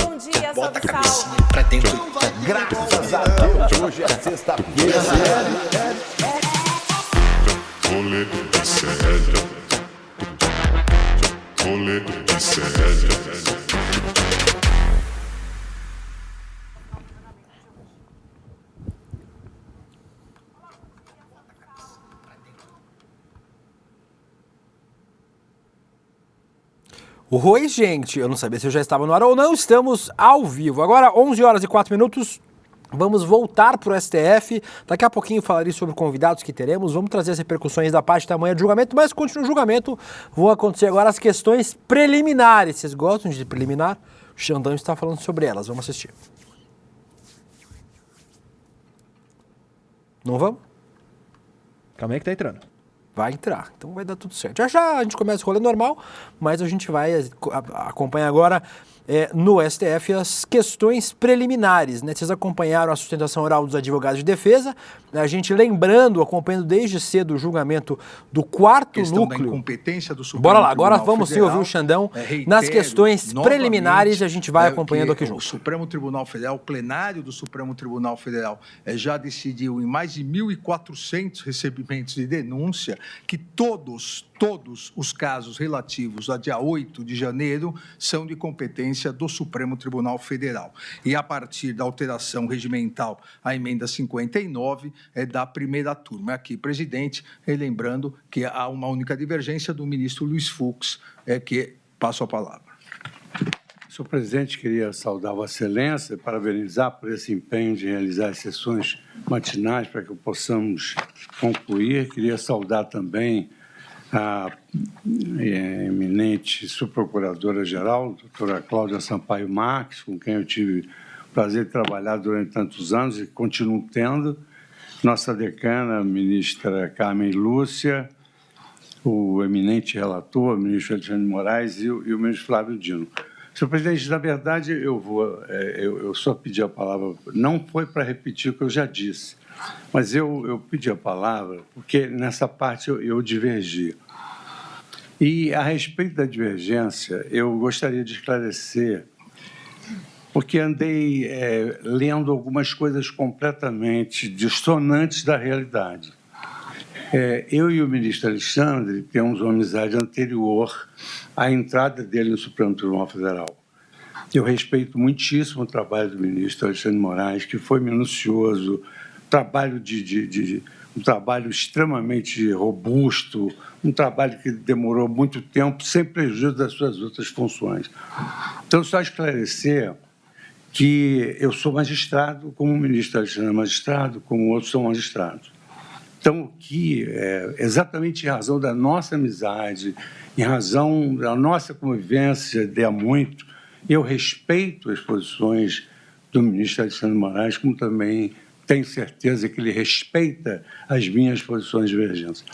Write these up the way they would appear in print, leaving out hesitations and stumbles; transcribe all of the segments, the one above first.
bom dia, salve, salve. Pra dentro. Graças a Deus, hoje é sexta-feira. Rolê de sério. Rolê de sério. Oi, gente, eu não sabia se eu já estava no ar ou não, estamos ao vivo. Agora, 11 horas e 4 minutos, vamos voltar para o STF. Daqui a pouquinho falarei sobre convidados que teremos, vamos trazer as repercussões da parte da manhã de julgamento, mas continua o julgamento, vão acontecer agora as questões preliminares. Vocês gostam de preliminar? O Xandão está falando sobre elas, vamos assistir. Não vamos? Calma aí que tá entrando. Vai entrar, então vai dar tudo certo. Já já a gente começa o rolê normal, mas a gente vai acompanhar agora no STF as questões preliminares, né? Vocês acompanharam a sustentação oral dos advogados de defesa, a gente lembrando, acompanhando desde cedo o julgamento do quarto núcleo. Da incompetência do Supremo Bora lá, agora vamos sim ouvir o Xandão nas questões preliminares, a gente vai acompanhando aqui junto. O Supremo Tribunal Federal, o plenário do Supremo Tribunal Federal já decidiu em mais de 1.400 recebimentos de denúncia que todos os casos relativos a dia 8 de janeiro são de competência do Supremo Tribunal Federal. E a partir da alteração regimental, a emenda 59 é da primeira turma. Aqui, presidente, lembrando que há uma única divergência do ministro Luiz Fux, que passo a palavra. Senhor presidente, queria saudar Vossa Excelência e parabenizar por esse empenho de realizar as sessões matinais para que possamos concluir. Queria saudar também a eminente subprocuradora-geral, doutora Cláudia Sampaio Marques, com quem eu tive o prazer de trabalhar durante tantos anos e continuo tendo, nossa decana, a ministra Carmen Lúcia, o eminente relator, o ministro Alexandre de Moraes e o ministro Flávio Dino. Senhor presidente, na verdade, eu só pedi a palavra, não foi para repetir o que eu já disse, mas eu pedi a palavra porque nessa parte eu divergi. E, a respeito da divergência, eu gostaria de esclarecer, porque andei lendo algumas coisas completamente dissonantes da realidade. Eu e o ministro Alexandre temos uma amizade anterior à entrada dele no Supremo Tribunal Federal. Eu respeito muitíssimo o trabalho do ministro Alexandre de Moraes, que foi minucioso, um trabalho extremamente robusto, um trabalho que demorou muito tempo, sem prejuízo das suas outras funções. Então, só esclarecer que eu sou magistrado, como o ministro Alexandre é magistrado, como outros são magistrados. Então, que exatamente em razão da nossa amizade, em razão da nossa convivência de há muito, eu respeito as posições do ministro Alexandre de Moraes, como também tenho certeza que ele respeita as minhas posições divergentes.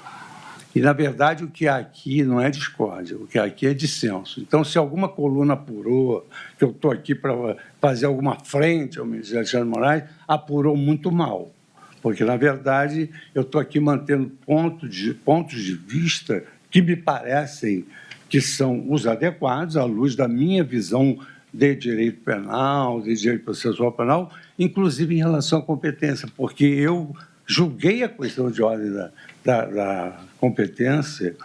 E, na verdade, o que há aqui não é discórdia, o que há aqui é dissenso. Então, se alguma coluna apurou, que eu estou aqui para fazer alguma frente ao ministro Alexandre de Moraes, apurou muito mal. Porque, na verdade, eu estou aqui mantendo pontos de vista que me parecem que são os adequados à luz da minha visão de direito penal, de direito processual penal, inclusive em relação à competência, porque eu julguei a questão de ordem da competência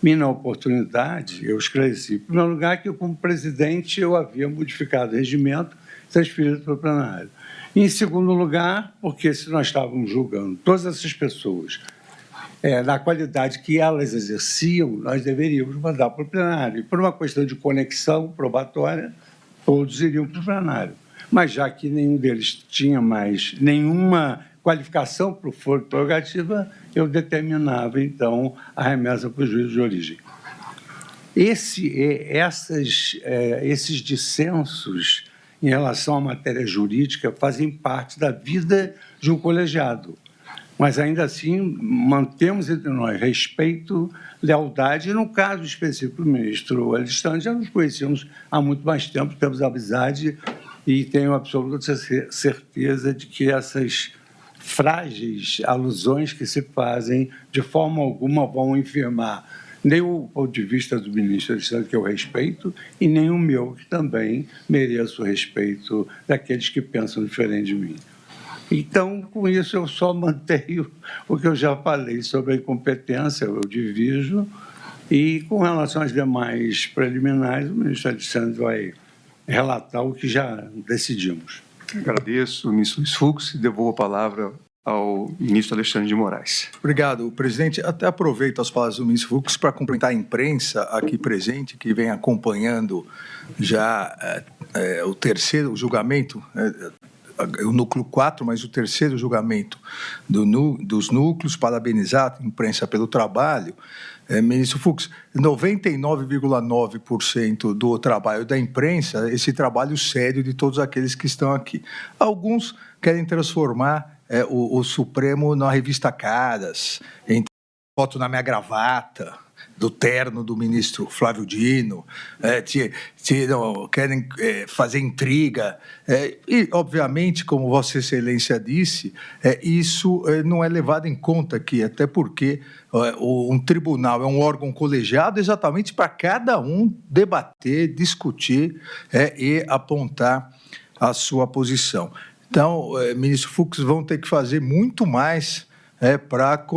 e, na oportunidade, eu esclareci, em primeiro lugar, que, como presidente, eu havia modificado o regimento transferido para o plenário. Em segundo lugar, porque se nós estávamos julgando todas essas pessoas na qualidade que elas exerciam, nós deveríamos mandar para o plenário. E por uma questão de conexão probatória, todos iriam para o plenário. Mas já que nenhum deles tinha mais nenhuma qualificação para o foro de prerrogativa, eu determinava, então, a remessa para o juízo de origem. Esses dissensos em relação à matéria jurídica fazem parte da vida de um colegiado. Mas, ainda assim, mantemos entre nós respeito, lealdade, e, no caso específico do ministro Alexandre, já nos conhecemos há muito mais tempo, temos amizade e tenho absoluta certeza de que essas frágeis alusões que se fazem, de forma alguma, vão infirmar Nem o ponto de vista do ministro Alexandre, que eu respeito, e nem o meu, que também mereço o respeito daqueles que pensam diferente de mim. Então, com isso, eu só mantenho o que eu já falei sobre a incompetência, eu divido, e com relação às demais preliminares, o ministro Alexandre vai relatar o que já decidimos. Agradeço, ministro Luiz Fux, e devolvo a palavra ao ministro Alexandre de Moraes. Obrigado, presidente. Até aproveito as palavras do ministro Fux para cumprimentar a imprensa aqui presente, que vem acompanhando já o terceiro julgamento, o núcleo 4, mas o terceiro julgamento dos núcleos. Parabenizar a imprensa pelo trabalho. Ministro Fux, 99,9% do trabalho da imprensa, esse trabalho sério de todos aqueles que estão aqui. Alguns querem transformar o Supremo na revista Caras, em foto na minha gravata, do terno do ministro Flávio Dino, querem fazer intriga. E, obviamente, como Vossa Excelência disse, isso não é levado em conta aqui, até porque um tribunal é um órgão colegiado exatamente para cada um debater, discutir e apontar a sua posição. Então, ministro Fux, vão ter que fazer muito mais para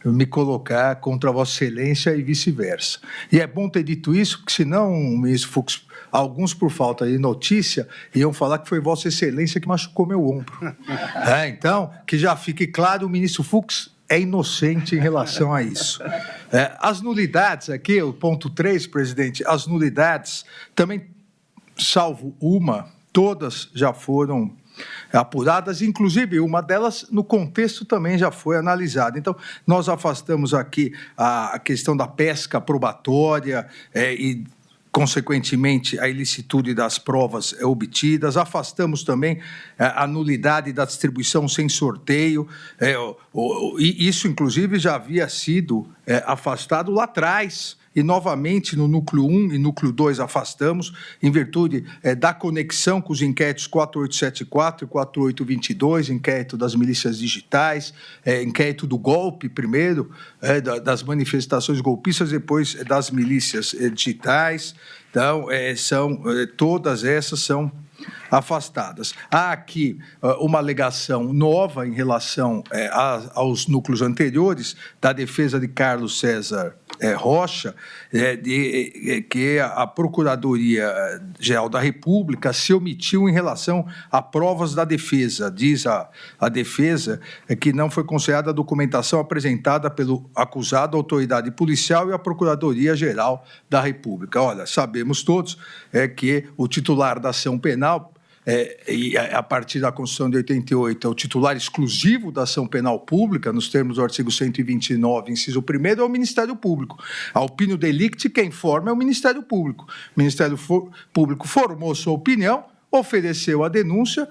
me colocar contra Vossa Excelência e vice-versa. E é bom ter dito isso, porque senão, ministro Fux, alguns, por falta de notícia, iam falar que foi Vossa Excelência que machucou meu ombro. Então, que já fique claro, o ministro Fux é inocente em relação a isso. As nulidades aqui, o ponto 3, presidente, as nulidades, também, salvo uma, todas já foram apuradas, inclusive uma delas no contexto também já foi analisada. Então, nós afastamos aqui a questão da pesca probatória e, consequentemente, a ilicitude das provas obtidas, afastamos também a nulidade da distribuição sem sorteio, e isso, inclusive, já havia sido afastado lá atrás. E, novamente, no núcleo 1 e núcleo 2 afastamos, em virtude da conexão com os inquéritos 4874 e 4822, inquérito das milícias digitais, inquérito do golpe, primeiro, das manifestações golpistas, depois das milícias digitais. Então, todas essas são afastadas. Há aqui uma alegação nova em relação aos núcleos anteriores, da defesa de Carlos César Rocha, que a Procuradoria-Geral da República se omitiu em relação a provas da defesa. Diz a defesa que não foi considerada a documentação apresentada pelo acusado, a autoridade policial e a Procuradoria-Geral da República. Olha, sabemos todos que o titular da ação penal, e a partir da Constituição de 88, é o titular exclusivo da ação penal pública, nos termos do artigo 129, inciso 1º, é o Ministério Público. A opinião delicti, quem forma é o Ministério Público. O Ministério Público formou sua opinião, ofereceu a denúncia,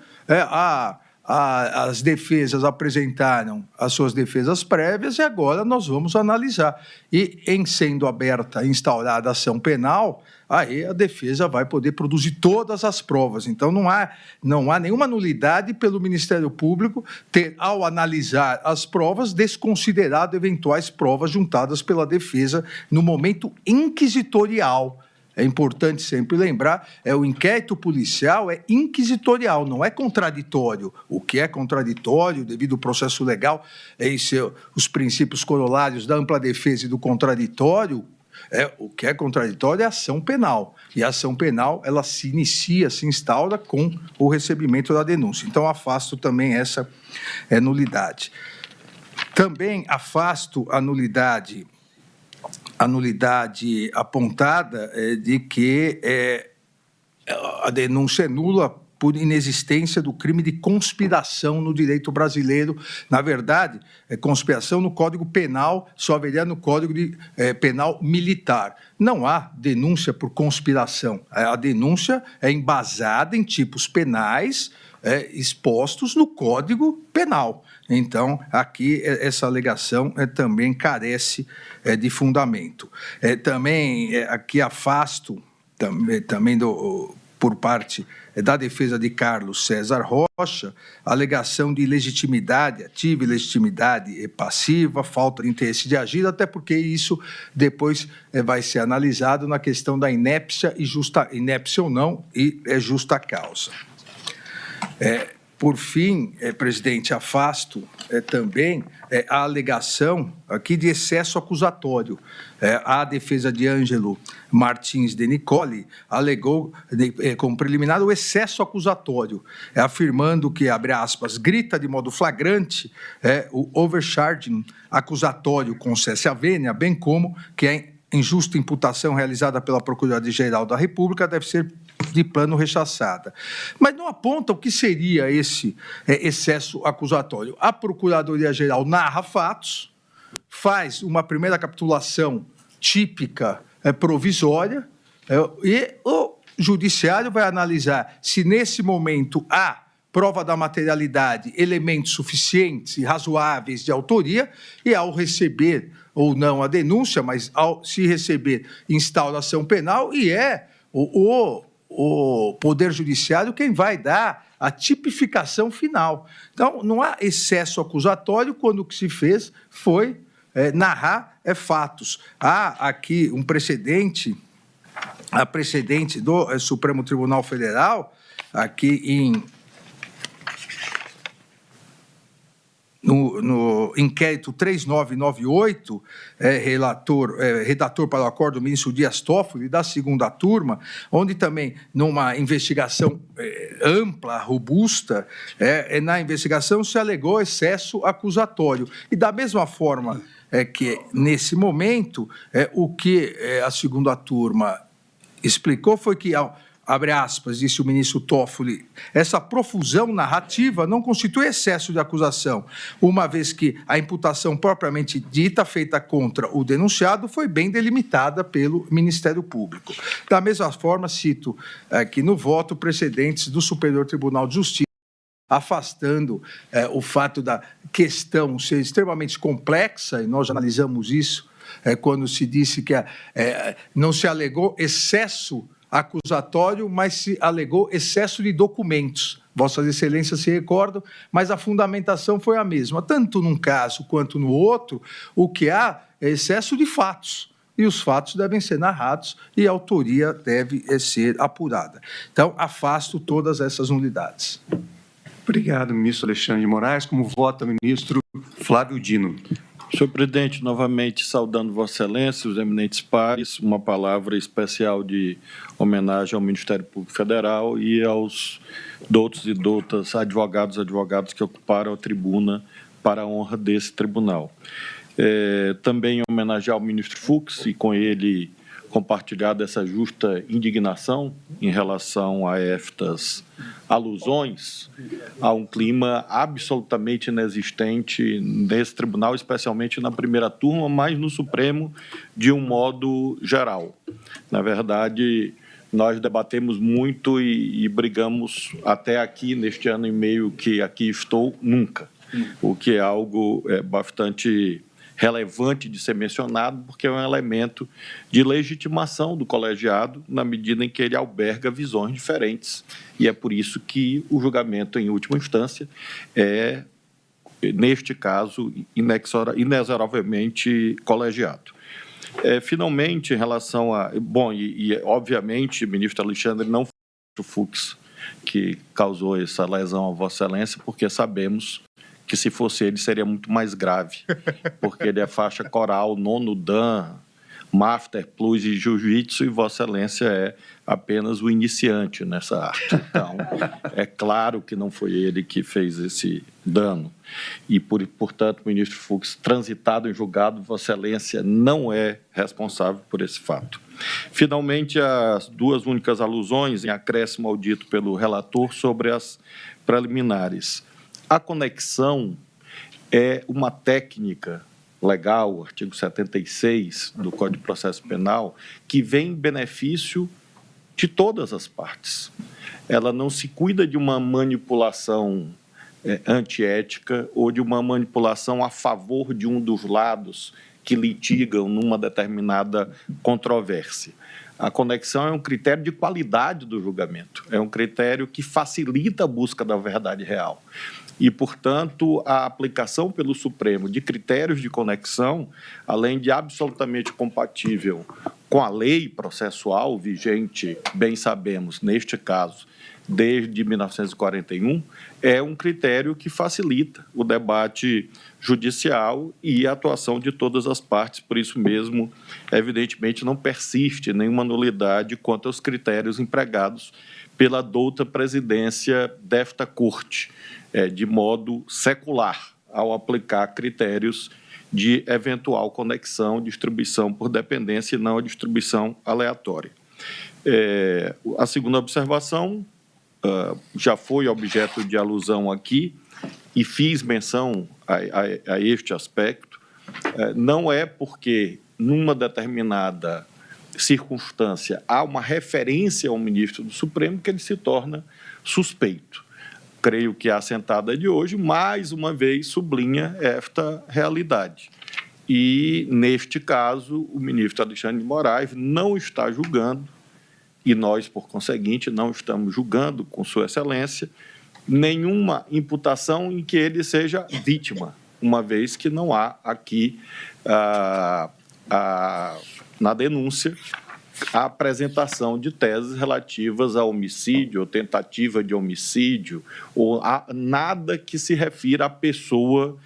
as defesas apresentaram as suas defesas prévias e agora nós vamos analisar. E, em sendo aberta, instaurada a ação penal, aí a defesa vai poder produzir todas as provas. Então, não há nenhuma nulidade pelo Ministério Público ter, ao analisar as provas, desconsiderado eventuais provas juntadas pela defesa no momento inquisitorial. É importante sempre lembrar, o inquérito policial é inquisitorial, não é contraditório. O que é contraditório, devido ao processo legal, os princípios corolários da ampla defesa e do contraditório, o que é contraditório é a ação penal. E a ação penal, ela se inicia, se instaura com o recebimento da denúncia. Então, afasto também essa nulidade. Também afasto a nulidade apontada de que a denúncia é nula por inexistência do crime de conspiração no direito brasileiro. Na verdade, conspiração no Código Penal só haveria no Código Penal Militar. Não há denúncia por conspiração. A denúncia é embasada em tipos penais expostos no Código Penal. Então, aqui, essa alegação também carece de fundamento. Também, aqui afasto, também por parte da defesa de Carlos César Rocha, alegação de legitimidade ativa e legitimidade passiva, falta de interesse de agir, até porque isso depois vai ser analisado na questão da inépcia e inépcia ou não, e justa causa. Por fim, presidente, afasto também a alegação aqui de excesso acusatório. A defesa de Ângelo Martins de Nicoli alegou, como preliminar, o excesso acusatório, afirmando que, abre aspas, grita de modo flagrante o overcharging acusatório com cessa vênia, bem como que a injusta imputação realizada pela Procuradoria-Geral da República deve ser de plano rechaçada. Mas não aponta o que seria esse excesso acusatório. A Procuradoria-Geral narra fatos, faz uma primeira capitulação típica provisória e o Judiciário vai analisar se nesse momento há prova da materialidade, elementos suficientes e razoáveis de autoria, e ao receber ou não a denúncia, mas ao se receber instauração penal, e o Poder Judiciário quem vai dar a tipificação final. Então, não há excesso acusatório quando o que se fez foi narrar fatos. Há aqui um precedente, a precedente do Supremo Tribunal Federal, aqui no inquérito 3998, redator para o acordo do ministro Dias Toffoli, da segunda turma, onde também, numa investigação ampla, robusta, na investigação se alegou excesso acusatório. E da mesma forma que, nesse momento, o que a segunda turma explicou foi que, abre aspas, disse o ministro Toffoli, essa profusão narrativa não constitui excesso de acusação, uma vez que a imputação propriamente dita, feita contra o denunciado, foi bem delimitada pelo Ministério Público. Da mesma forma, cito aqui no voto precedentes do Superior Tribunal de Justiça, afastando o fato da questão ser extremamente complexa, e nós analisamos isso quando se disse que não se alegou excesso acusatório, mas se alegou excesso de documentos. Vossas Excelências se recordam, mas a fundamentação foi a mesma. Tanto num caso quanto no outro, o que há é excesso de fatos. E os fatos devem ser narrados e a autoria deve ser apurada. Então, afasto todas essas nulidades. Obrigado, ministro Alexandre de Moraes. Como vota o ministro Flávio Dino? Senhor presidente, novamente saudando Vossa Excelência, os eminentes pares, uma palavra especial de homenagem ao Ministério Público Federal e aos doutos e doutas advogados que ocuparam a tribuna para a honra desse tribunal. Também homenagear o ministro Fux e com ele compartilhar dessa justa indignação em relação a estas alusões a um clima absolutamente inexistente nesse tribunal, especialmente na primeira turma, mas no Supremo de um modo geral. Na verdade, nós debatemos muito e brigamos até aqui, neste ano e meio que aqui estou, nunca, o que é algo bastante relevante de ser mencionado, porque é um elemento de legitimação do colegiado, na medida em que ele alberga visões diferentes. E é por isso que o julgamento, em última instância, é, neste caso, inexoravelmente colegiado. Finalmente, em relação a... Bom, obviamente, ministro Alexandre, não foi o Fux que causou essa lesão a Vossa Excelência, porque sabemos que se fosse ele seria muito mais grave, porque ele é faixa coral, nono dan, Master Plus e Jiu-Jitsu, e Vossa Excelência é apenas o iniciante nessa arte. Então, é claro que não foi ele que fez esse dano. E, portanto, o ministro Fux, transitado em julgado, Vossa Excelência não é responsável por esse fato. Finalmente, as duas únicas alusões em acréscimo ao dito pelo relator sobre as preliminares. A conexão é uma técnica legal, o artigo 76 do Código de Processo Penal, que vem em benefício de todas as partes. Ela não se cuida de uma manipulação antiética ou de uma manipulação a favor de um dos lados que litigam numa determinada controvérsia. A conexão é um critério de qualidade do julgamento, é um critério que facilita a busca da verdade real. E, portanto, a aplicação pelo Supremo de critérios de conexão, além de absolutamente compatível com a lei processual vigente, bem sabemos, neste caso, desde 1941, é um critério que facilita o debate judicial e a atuação de todas as partes. Por isso mesmo, evidentemente, não persiste nenhuma nulidade quanto aos critérios empregados pela douta presidência desta Corte, de modo secular, ao aplicar critérios de eventual conexão, distribuição por dependência e não a distribuição aleatória. A segunda observação já foi objeto de alusão aqui e fiz menção a este aspecto. Não é porque, numa determinada circunstância, há uma referência ao ministro do Supremo que ele se torna suspeito. Creio que a assentada de hoje, mais uma vez, sublinha esta realidade. E, neste caso, o ministro Alexandre de Moraes não está julgando, e nós, por conseguinte, não estamos julgando, com Sua Excelência, nenhuma imputação em que ele seja vítima, uma vez que não há aqui, na denúncia, a apresentação de teses relativas a homicídio ou tentativa de homicídio, ou a nada que se refira à pessoa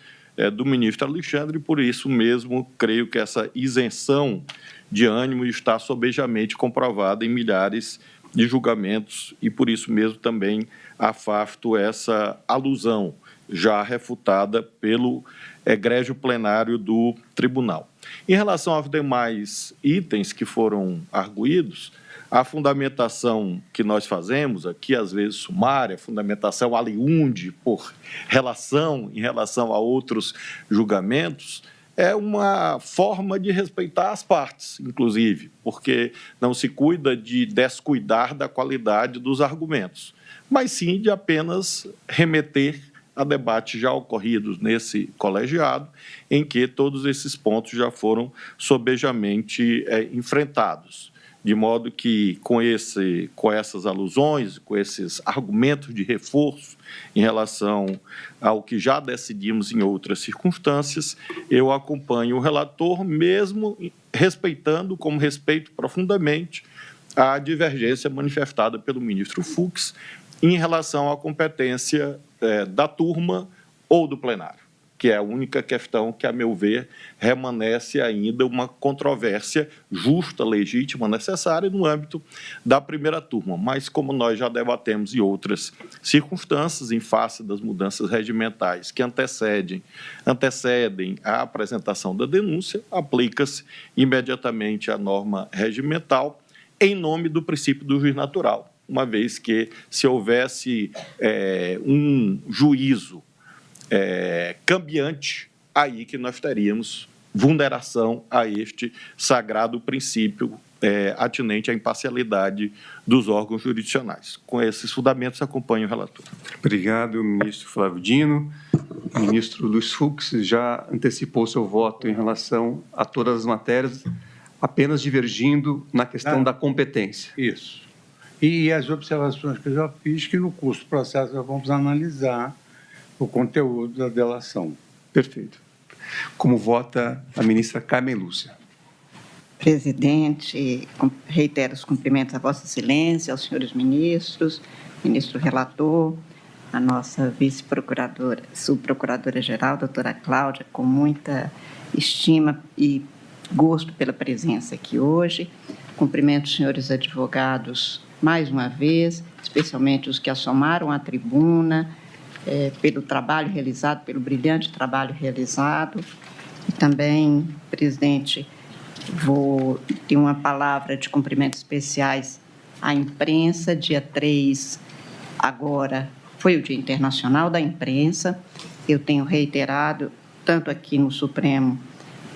do ministro Alexandre, e por isso mesmo creio que essa isenção de ânimo está sobejamente comprovada em milhares de julgamentos e por isso mesmo também afasto essa alusão já refutada pelo egrégio plenário do tribunal. Em relação aos demais itens que foram arguídos, a fundamentação que nós fazemos aqui, às vezes sumária, fundamentação aliunde por em relação a outros julgamentos, é uma forma de respeitar as partes, inclusive, porque não se cuida de descuidar da qualidade dos argumentos, mas sim de apenas remeter a debates já ocorridos nesse colegiado, em que todos esses pontos já foram sobejamente enfrentados. De modo que, com essas alusões, com esses argumentos de reforço em relação ao que já decidimos em outras circunstâncias, eu acompanho o relator, mesmo respeitando, como respeito profundamente, a divergência manifestada pelo ministro Fux em relação à competência da turma ou do plenário, que é a única questão que, a meu ver, remanesce ainda uma controvérsia justa, legítima, necessária no âmbito da primeira turma. Mas, como nós já debatemos em outras circunstâncias, em face das mudanças regimentais que antecedem a apresentação da denúncia, aplica-se imediatamente a norma regimental em nome do princípio do juiz natural, uma vez que, se houvesse um juízo cambiante, aí que nós teríamos vulneração a este sagrado princípio atinente à imparcialidade dos órgãos jurisdicionais. Com esses fundamentos, acompanho o relator. Obrigado, ministro Flávio Dino. O ministro Luiz Fux já antecipou seu voto em relação a todas as matérias, apenas divergindo na questão da competência. Isso. E as observações que eu já fiz, que no curso do processo nós vamos analisar o conteúdo da delação. Perfeito. Como vota a ministra Carmen Lúcia? Presidente, reitero os cumprimentos a Vossa Excelência, aos senhores ministros, ministro relator, a nossa vice-procuradora, subprocuradora-geral, doutora Cláudia, com muita estima e gosto pela presença aqui hoje. Cumprimento os senhores advogados mais uma vez, especialmente os que assomaram à tribuna, pelo trabalho realizado, pelo brilhante trabalho realizado. E também, presidente, vou ter uma palavra de cumprimentos especiais à imprensa. Dia 3, agora, foi o Dia Internacional da Imprensa. Eu tenho reiterado, tanto aqui no Supremo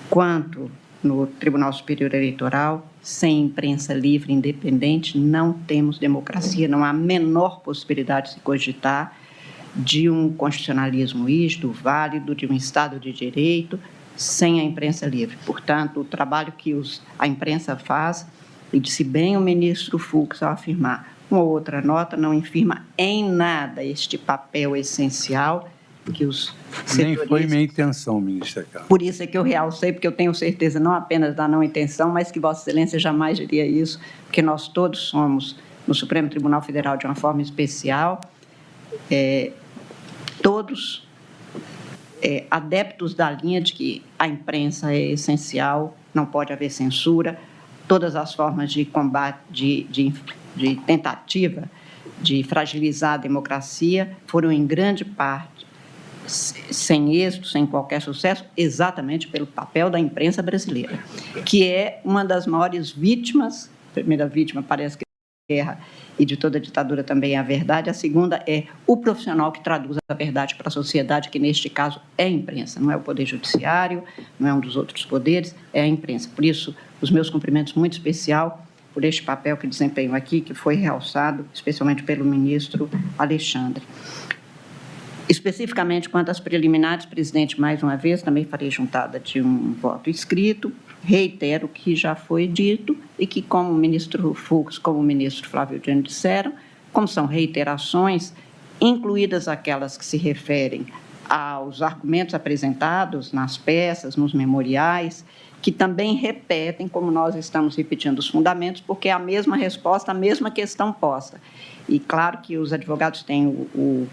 quanto no Tribunal Superior Eleitoral, sem imprensa livre e independente, não temos democracia, não há a menor possibilidade de se cogitar de um constitucionalismo rígido, válido, de um Estado de Direito, sem a imprensa livre. Portanto, o trabalho que a imprensa faz E disse bem o ministro Fux ao afirmar: uma outra nota não infirma em nada este papel essencial que os Nem setores... foi minha intenção, ministra Carla. Por isso é que eu realcei, porque eu tenho certeza não apenas da não intenção, mas que Vossa Excelência jamais diria isso, porque nós todos somos, no Supremo Tribunal Federal, de uma forma especial, todos adeptos da linha de que a imprensa é essencial, não pode haver censura, todas as formas de combate, de tentativa de fragilizar a democracia foram, em grande parte, sem êxito, sem qualquer sucesso, exatamente pelo papel da imprensa brasileira, que é uma das maiores vítimas. A primeira vítima parece que é a guerra e de toda a ditadura também é a verdade, a segunda é o profissional que traduz a verdade para a sociedade, que neste caso é a imprensa, não é o Poder Judiciário, não é um dos outros poderes, é a imprensa. Por isso, os meus cumprimentos muito especial por este papel que desempenho aqui, que foi realçado especialmente pelo ministro Alexandre. Especificamente quanto às preliminares, presidente, mais uma vez, também farei juntada de um voto escrito, reitero o que já foi dito e que, como o ministro Fux, como o ministro Flávio Dino disseram, como são reiterações, incluídas aquelas que se referem aos argumentos apresentados nas peças, nos memoriais, que também repetem, como nós estamos repetindo os fundamentos, porque é a mesma resposta, a mesma questão posta. E claro que os advogados têm o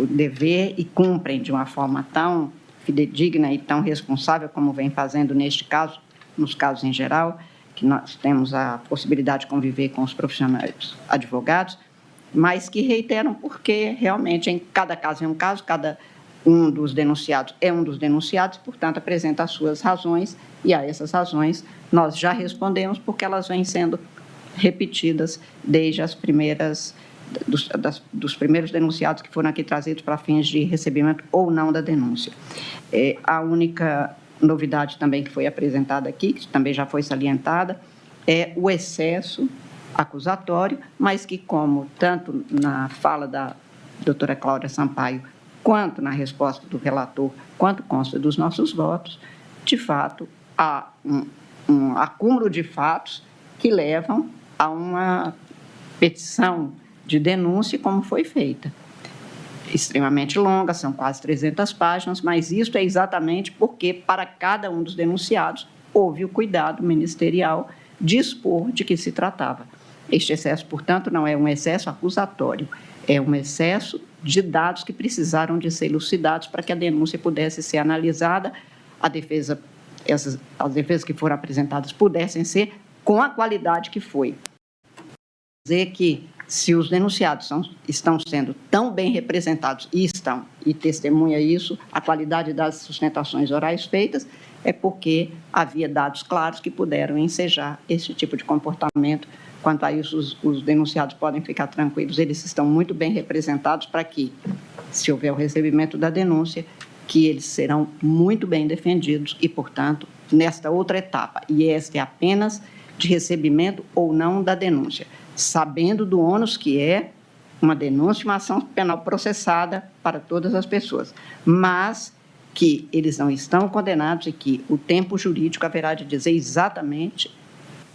dever e cumprem de uma forma tão fidedigna e tão responsável como vem fazendo neste caso, nos casos em geral, que nós temos a possibilidade de conviver com os profissionais advogados, mas que reiteram porque realmente em cada caso é um caso, cada um dos denunciados é um dos denunciados, portanto apresenta as suas razões e a essas razões nós já respondemos porque elas vêm sendo repetidas desde as primeiras dos primeiros denunciados que foram aqui trazidos para fins de recebimento ou não da denúncia. A única novidade também que foi apresentada aqui, que também já foi salientada, é o excesso acusatório, mas que, como tanto na fala da doutora Cláudia Sampaio, quanto na resposta do relator, quanto consta dos nossos votos, de fato, há um acúmulo de fatos que levam a uma petição de denúncia, como foi feita. Extremamente longa, são quase 300 páginas, mas isso é exatamente porque, para cada um dos denunciados, houve o cuidado ministerial de expor de que se tratava. Este excesso, portanto, não é um excesso acusatório, é um excesso de dados que precisaram de ser elucidados para que a denúncia pudesse ser analisada, as defesas que foram apresentadas pudessem ser com a qualidade que foi. Dizer que, se os denunciados estão sendo tão bem representados, e testemunha isso, a qualidade das sustentações orais feitas, é porque havia dados claros que puderam ensejar esse tipo de comportamento. Quanto a isso, os denunciados podem ficar tranquilos, eles estão muito bem representados para que, se houver o recebimento da denúncia, que eles serão muito bem defendidos e, portanto, nesta outra etapa, e esta é apenas de recebimento ou não da denúncia, sabendo do ônus que é uma denúncia, uma ação penal processada para todas as pessoas, mas que eles não estão condenados e que o tempo jurídico haverá de dizer exatamente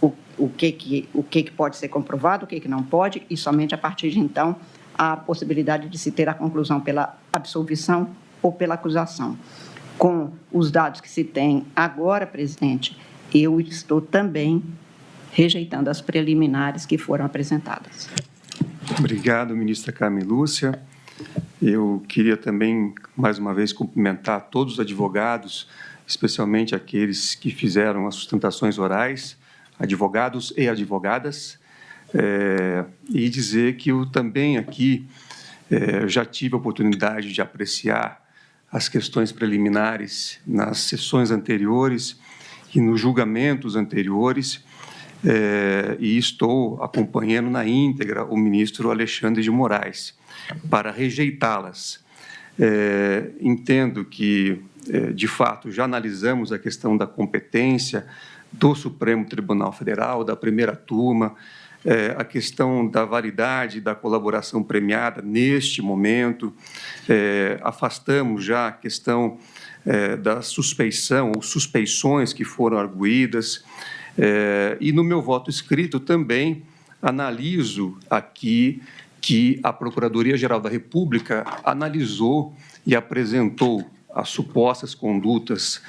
o que pode ser comprovado, o que não pode, e somente a partir de então a possibilidade de se ter a conclusão pela absolvição ou pela acusação. Com os dados que se tem agora, presidente, eu estou também rejeitando as preliminares que foram apresentadas. Obrigado, ministra Carmen Lúcia. Eu queria também, mais uma vez, cumprimentar todos os advogados, especialmente aqueles que fizeram as sustentações orais, advogados e advogadas, e dizer que eu também aqui já tive a oportunidade de apreciar as questões preliminares nas sessões anteriores e nos julgamentos anteriores, e estou acompanhando na íntegra o ministro Alexandre de Moraes para rejeitá-las. Entendo que, de fato, já analisamos a questão da competência do Supremo Tribunal Federal, da primeira turma, a questão da validade da colaboração premiada neste momento, afastamos já a questão da suspeição ou suspeições que foram arguídas, E no meu voto escrito também analiso aqui que a Procuradoria-Geral da República analisou e apresentou as supostas condutas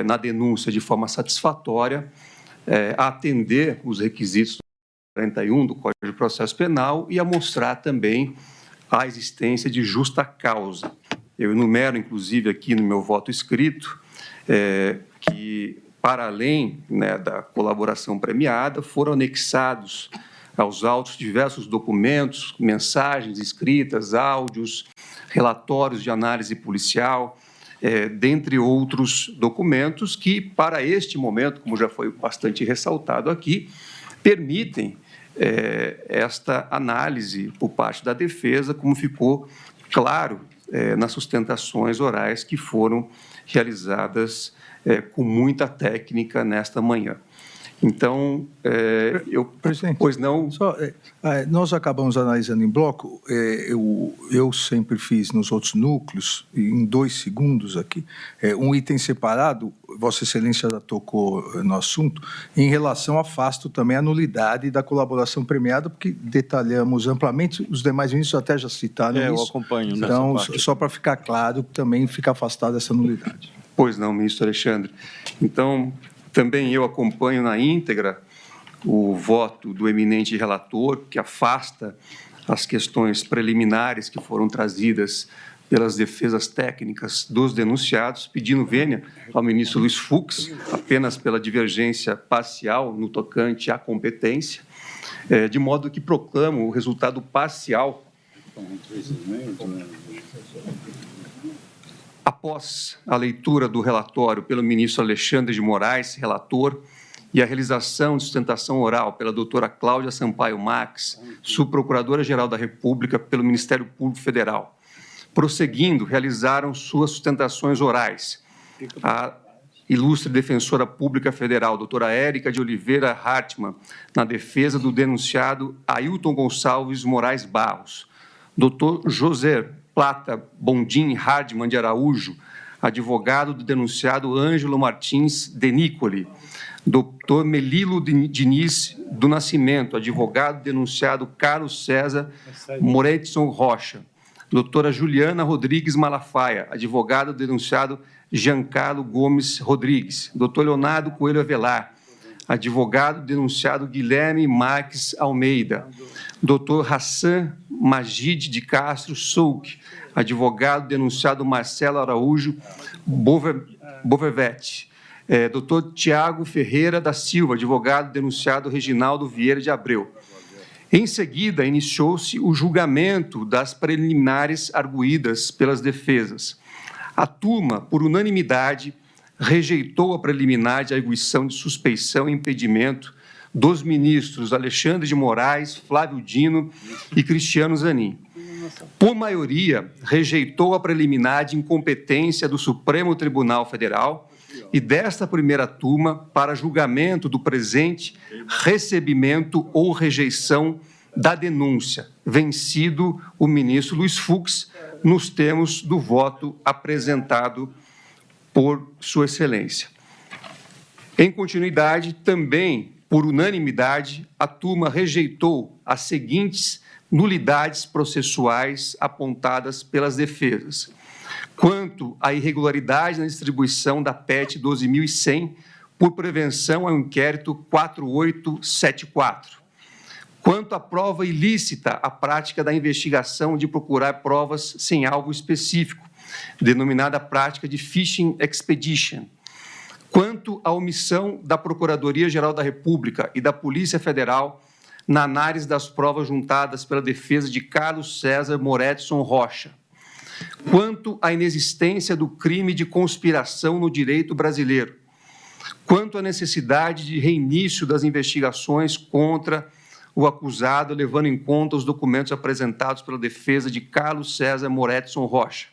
na denúncia de forma satisfatória, a atender os requisitos do 41 do Código de Processo Penal e a mostrar também a existência de justa causa. Eu enumero, inclusive, aqui no meu voto escrito, que, para além, né, da colaboração premiada, foram anexados aos autos diversos documentos, mensagens escritas, áudios, relatórios de análise policial, dentre outros documentos que, para este momento, como já foi bastante ressaltado aqui, permitem esta análise por parte da defesa, como ficou claro nas sustentações orais que foram realizadas com muita técnica nesta manhã. Então, Presidente, pois não... nós acabamos analisando em bloco, eu sempre fiz nos outros núcleos, em 2 segundos aqui, um item separado, Vossa Excelência já tocou no assunto, em relação, afasto também a nulidade da colaboração premiada, porque detalhamos amplamente, os demais ministros até já citaram isso. Eu acompanho nessa Então, parte. só para ficar claro, também fica afastada essa nulidade. Pois não, ministro Alexandre. Então, também eu acompanho na íntegra o voto do eminente relator, que afasta as questões preliminares que foram trazidas pelas defesas técnicas dos denunciados, pedindo vênia ao ministro Luiz Fux, apenas pela divergência parcial no tocante à competência, de modo que proclamo o resultado parcial. Após a leitura do relatório pelo ministro Alexandre de Moraes, relator, e a realização de sustentação oral pela doutora Cláudia Sampaio Marques, subprocuradora-geral da República pelo Ministério Público Federal. Prosseguindo, realizaram suas sustentações orais a ilustre defensora pública federal, doutora Érica de Oliveira Hartmann, na defesa do denunciado Ailton Gonçalves Moraes Barros, doutor José Plata Bondim Hardman de Araújo, advogado do denunciado Ângelo Martins Denicoli, doutor Melilo Diniz do Nascimento, advogado do denunciado Carlos César Moretson Rocha, doutora Juliana Rodrigues Malafaia, advogada do denunciado Giancarlo Gomes Rodrigues, doutor Leonardo Coelho Avelar, advogado do denunciado Guilherme Marques Almeida, doutor Hassan Magid de Castro Souk, advogado do denunciado Marcelo Araújo Bovevete, doutor Tiago Ferreira da Silva, advogado do denunciado Reginaldo Vieira de Abreu. Em seguida, iniciou-se o julgamento das preliminares arguídas pelas defesas. A turma, por unanimidade, rejeitou a preliminar de arguição de suspeição e impedimento dos ministros Alexandre de Moraes, Flávio Dino e Cristiano Zanin. Por maioria, rejeitou a preliminar de incompetência do Supremo Tribunal Federal e desta primeira turma para julgamento do presente recebimento ou rejeição da denúncia, vencido o ministro Luiz Fux, nos termos do voto apresentado por Sua Excelência. Em continuidade, também, por unanimidade, a turma rejeitou as seguintes nulidades processuais apontadas pelas defesas. Quanto à irregularidade na distribuição da PET 12.100 por prevenção ao inquérito 4874. Quanto à prova ilícita, a prática da investigação de procurar provas sem alvo específico, denominada prática de Fishing Expedition. Quanto à omissão da Procuradoria-Geral da República e da Polícia Federal na análise das provas juntadas pela defesa de Carlos César Moretson Rocha. Quanto à inexistência do crime de conspiração no direito brasileiro. Quanto à necessidade de reinício das investigações contra o acusado, levando em conta os documentos apresentados pela defesa de Carlos César Moretson Rocha.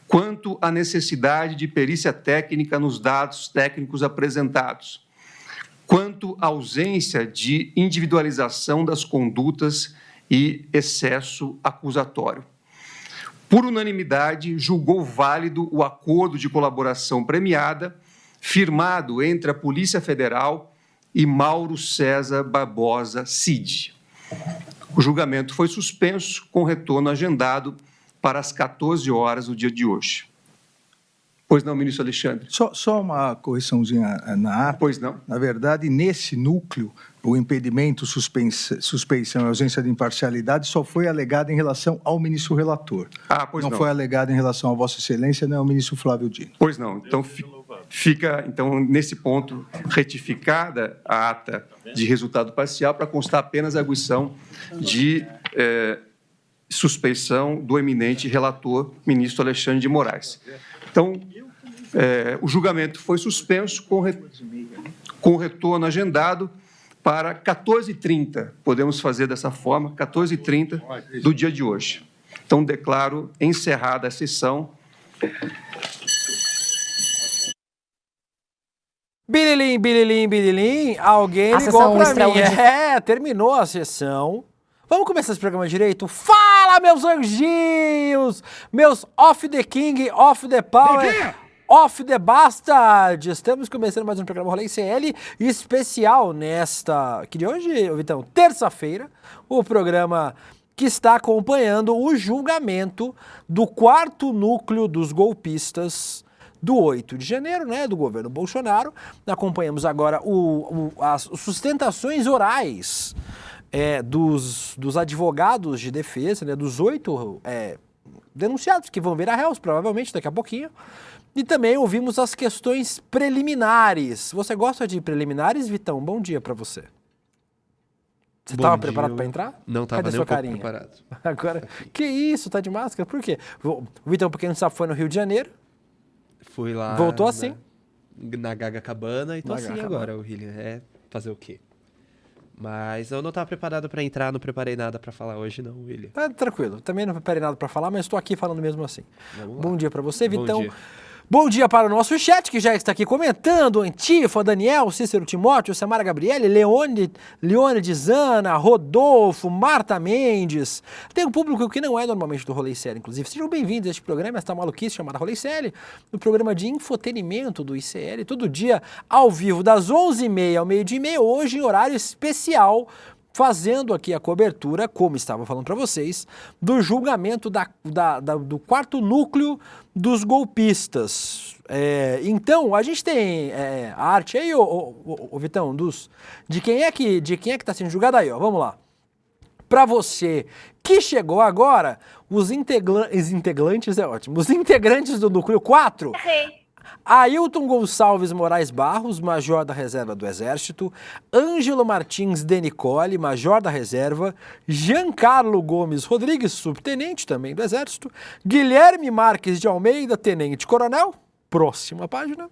Quanto à necessidade de perícia técnica nos dados técnicos apresentados. Quanto à ausência de individualização das condutas e excesso acusatório. Por unanimidade, julgou válido o acordo de colaboração premiada, firmado entre a Polícia Federal e Mauro César Barbosa Cid. O julgamento foi suspenso, com retorno agendado para as 14 horas do dia de hoje. Pois não, ministro Alexandre? Só uma correçãozinha na ata. Pois não. Na verdade, nesse núcleo, o impedimento, suspeição e ausência de imparcialidade só foi alegado em relação ao ministro relator. Pois não. Não foi alegado em relação a Vossa Excelência, nem ao ministro Flávio Dino. Pois não. Então, fica, nesse ponto, retificada a ata de resultado parcial para constar apenas a arguição de suspeição do eminente relator, ministro Alexandre de Moraes. Então, o julgamento foi suspenso com retorno agendado para 14h30. Podemos fazer dessa forma, 14h30 do dia de hoje. Então, declaro encerrada a sessão. Bililim, bililim, bililim, alguém ligou para mim. Terminou a sessão. Vamos começar esse programa direito? Fala, meus anjinhos! Meus off the king, off the power, off the bastard! Estamos começando mais um programa Rolê CL especial nesta... Que de hoje, Vitão? Terça-feira. O programa que está acompanhando o julgamento do 4º núcleo dos golpistas do 8 de janeiro, né, do governo Bolsonaro. Acompanhamos agora as sustentações orais dos advogados de defesa, né, dos 8 denunciados que vão virar réus, provavelmente, daqui a pouquinho. E também ouvimos as questões preliminares. Você gosta de preliminares, Vitão? Bom dia para você. Você estava preparado para entrar? Não estava nem um pouco preparado. Agora, que isso? Tá de máscara? Por quê? O Vitão, pra quem não sabe, foi no Rio de Janeiro. Fui lá. Voltou assim? Na Gaga Cabana e tô assim agora, William. Fazer o quê? Mas eu não estava preparado para entrar, não preparei nada para falar hoje não, William. Tá tranquilo, também não preparei nada para falar, mas estou aqui falando mesmo assim. Bom dia para você, Vitão. Bom dia. Bom dia para o nosso chat, que já está aqui comentando. Antifa, Daniel, Cícero Timóteo, Samara Gabriele, Leone Zana, Rodolfo, Marta Mendes. Tem um público que não é normalmente do Rolê CL, inclusive. Sejam bem-vindos a este programa, esta maluquice chamada Rolê CL, no programa de infotenimento do ICL, todo dia ao vivo, das 11h30 ao meio-dia e meia, hoje em horário especial, fazendo aqui a cobertura, como estava falando para vocês, do julgamento do 4º núcleo dos golpistas. Então, a gente tem a arte aí, ô Vitão, de quem é que está sendo julgado aí, ó, vamos lá. Para você que chegou agora, os integrantes é ótimo, os integrantes do núcleo 4... Ailton Gonçalves Moraes Barros, major da reserva do Exército, Ângelo Martins Denicoli, major da reserva, Giancarlo Gomes Rodrigues, subtenente também do Exército, Guilherme Marques de Almeida, tenente-coronel, próxima página,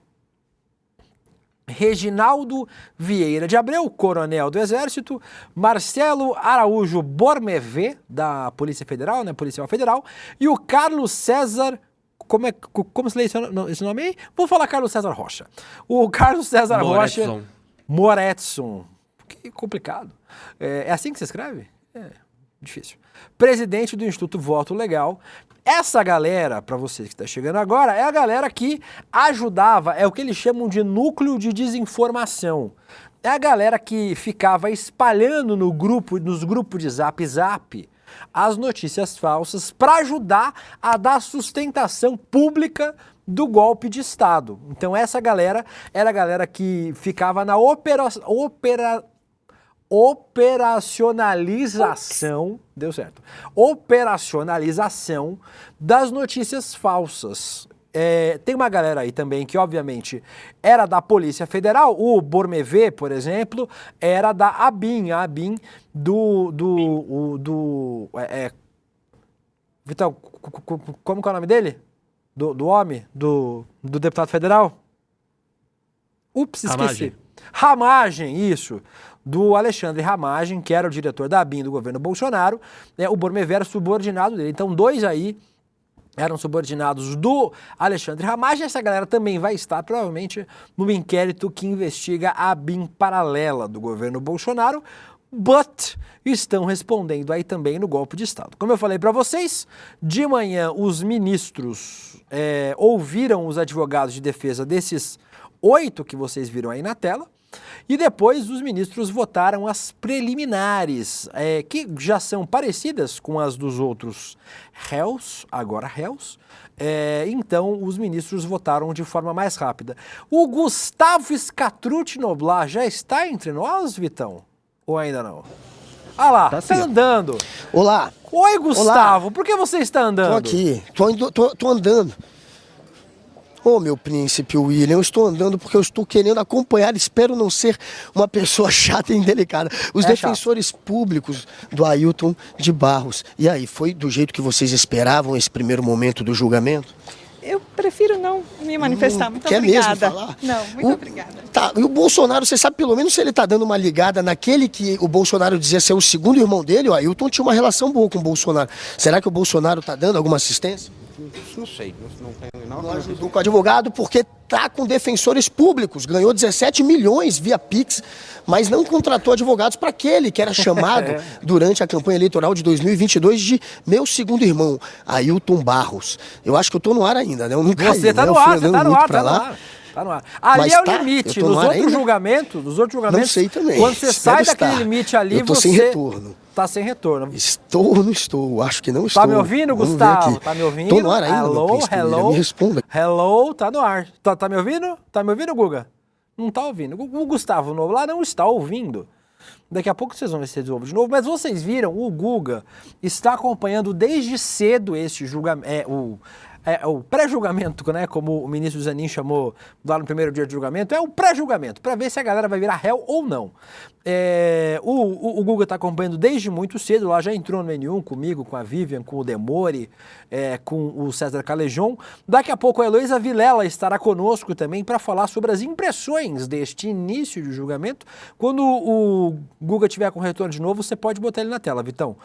Reginaldo Vieira de Abreu, coronel do Exército, Marcelo Araújo Bormevé, da Polícia Federal, né, Policial Federal, e o Carlos César... Como se lê esse nome aí? Vou falar Carlos César Rocha. O Carlos César Rocha... Moretson. Que complicado. É assim que se escreve? Difícil. Presidente do Instituto Voto Legal. Essa galera, para vocês que estão chegando agora, é a galera que ajudava, é o que eles chamam de núcleo de desinformação. É a galera que ficava espalhando nos grupos de Zap, as notícias falsas para ajudar a dar sustentação pública do golpe de Estado. Então essa galera era a galera que ficava na operacionalização, deu certo, operacionalização das notícias falsas. Tem uma galera aí também que, obviamente, era da Polícia Federal. O Bormevé, por exemplo, era da ABIN. A ABIN Vitão, como que é o nome dele? Do homem? Do deputado federal? Ups, esqueci. Ramagem, isso. Do Alexandre Ramagem, que era o diretor da ABIN do governo Bolsonaro. O Bormevé era subordinado dele. Então, dois aí eram subordinados do Alexandre Ramagem. Essa galera também vai estar, provavelmente, no inquérito que investiga a ABIN paralela do governo Bolsonaro, but estão respondendo aí também no golpe de Estado. Como eu falei para vocês, de manhã os ministros ouviram os advogados de defesa desses 8 que vocês viram aí na tela. E depois os ministros votaram as preliminares, que já são parecidas com as dos outros réus, agora réus. Então os ministros votaram de forma mais rápida. O Gustavo Scatrucci Noblar já está entre nós, Vitão? Ou ainda não? Ah lá, tá andando. Olá. Oi, Gustavo, por que você está andando? Tô aqui, tô andando. Ô, meu príncipe William, eu estou andando porque eu estou querendo acompanhar, espero não ser uma pessoa chata e indelicada. Os defensores públicos do Ailton de Barros. E aí, foi do jeito que vocês esperavam esse primeiro momento do julgamento? Eu prefiro não me manifestar. Muito quer obrigada. Mesmo falar? Não, muito obrigada. Tá, e o Bolsonaro, você sabe pelo menos se ele tá dando uma ligada naquele que o Bolsonaro dizia ser o segundo irmão dele? O Ailton tinha uma relação boa com o Bolsonaro. Será que o Bolsonaro tá dando alguma assistência? Não sei, não tenho nada. Não ajudou com o advogado porque tá com defensores públicos, ganhou 17 milhões via Pix, mas não contratou advogados para aquele que era chamado durante a campanha eleitoral de 2022 de meu segundo irmão, Ailton Barros. Eu acho que eu tô no ar ainda, né? Eu não caí, você tá no ar, você tá no ar, tá no ar. Tá no ar. Ali mas é o limite. Nos outros julgamentos, não sei também. Quando você sai daquele limite ali, eu tô sem retorno. Tá sem retorno. Estou ou não estou? Acho que não estou. Tá me ouvindo, Vamos Gustavo? Tá me ouvindo? Tô no ar ainda, hello. Me responda. Hello, tá no ar. Tá me ouvindo? Tá me ouvindo, Guga? Não tá ouvindo. O Gustavo Novo lá não está ouvindo. Daqui a pouco vocês vão ver se eles ouvem de novo. Mas vocês viram, o Guga está acompanhando desde cedo este julgamento. O pré-julgamento, né, como o ministro Zanin chamou lá no primeiro dia de julgamento, é o pré-julgamento, para ver se a galera vai virar réu ou não. O Guga está acompanhando desde muito cedo, lá já entrou no N1 comigo, com a Vivian, com o Demore, com o César Calejon. Daqui a pouco a Heloísa Vilela estará conosco também para falar sobre as impressões deste início de julgamento. Quando o Guga tiver com retorno de novo, você pode botar ele na tela, Vitão.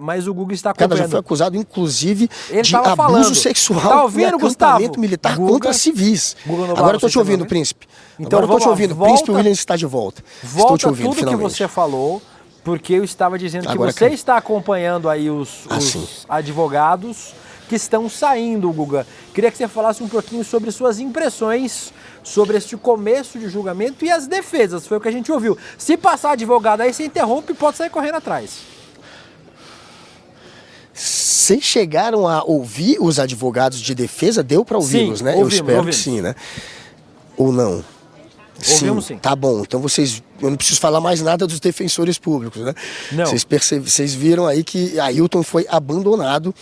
Mas o Guga está acompanhando. Já foi acusado, inclusive, de abuso falando. Sexual tá ouvindo, e acampamento militar Guga, contra civis. Agora eu tô te ouvindo, príncipe. Então, agora eu tô te ouvindo. Príncipe William está de volta. Volta te ouvindo, tudo finalmente. que você falou, porque eu estava dizendo que agora você está acompanhando aí os advogados que estão saindo, Guga. Queria que você falasse um pouquinho sobre suas impressões sobre este começo de julgamento e as defesas. Foi o que a gente ouviu. Se passar advogado aí, você interrompe e pode sair correndo atrás. Vocês chegaram a ouvir os advogados de defesa? Deu para ouvi-los, né? Eu espero que sim, né? Ou não? Ouvimos sim. Tá bom, então eu não preciso falar mais nada dos defensores públicos, né? Não. Vocês viram aí que Ailton foi abandonado,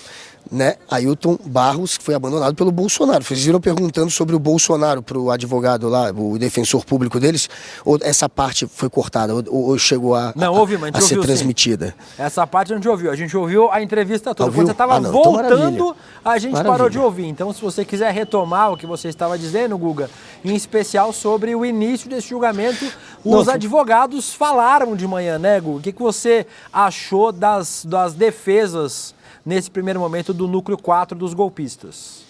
né? Ailton Barros foi abandonado pelo Bolsonaro. Vocês viram perguntando sobre o Bolsonaro para o advogado lá, o defensor público deles? Ou essa parte foi cortada? Ou chegou a ser transmitida? Sim. Essa parte a gente ouviu. A gente ouviu a entrevista toda. Quando você estava voltando, a gente parou de ouvir. Então, se você quiser retomar o que você estava dizendo, Guga, em especial sobre o início desse julgamento, os advogados falaram de manhã, né, Guga? O que você achou das defesas nesse primeiro momento do núcleo 4 dos golpistas?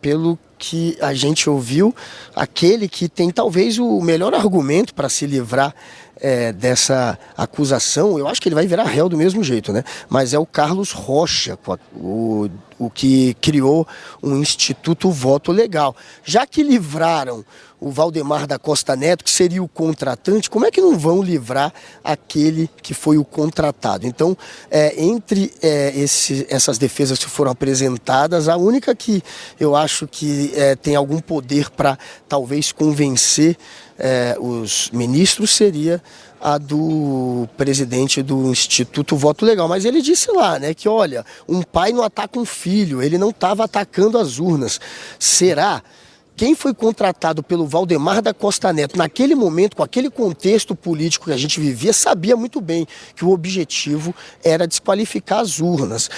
Pelo que a gente ouviu, aquele que tem talvez o melhor argumento para se livrar dessa acusação, eu acho que ele vai virar réu do mesmo jeito, né? Mas é o Carlos Rocha, o que criou um Instituto Voto Legal. Já que livraram o Valdemar da Costa Neto, que seria o contratante, como é que não vão livrar aquele que foi o contratado? Então, entre essas defesas que foram apresentadas, a única que eu acho que tem algum poder para talvez convencer os ministros seria a do presidente do Instituto Voto Legal. Mas ele disse lá, né, que olha, um pai não ataca um filho, ele não estava atacando as urnas. Será? Quem foi contratado pelo Valdemar da Costa Neto naquele momento, com aquele contexto político que a gente vivia, sabia muito bem que o objetivo era desqualificar as urnas.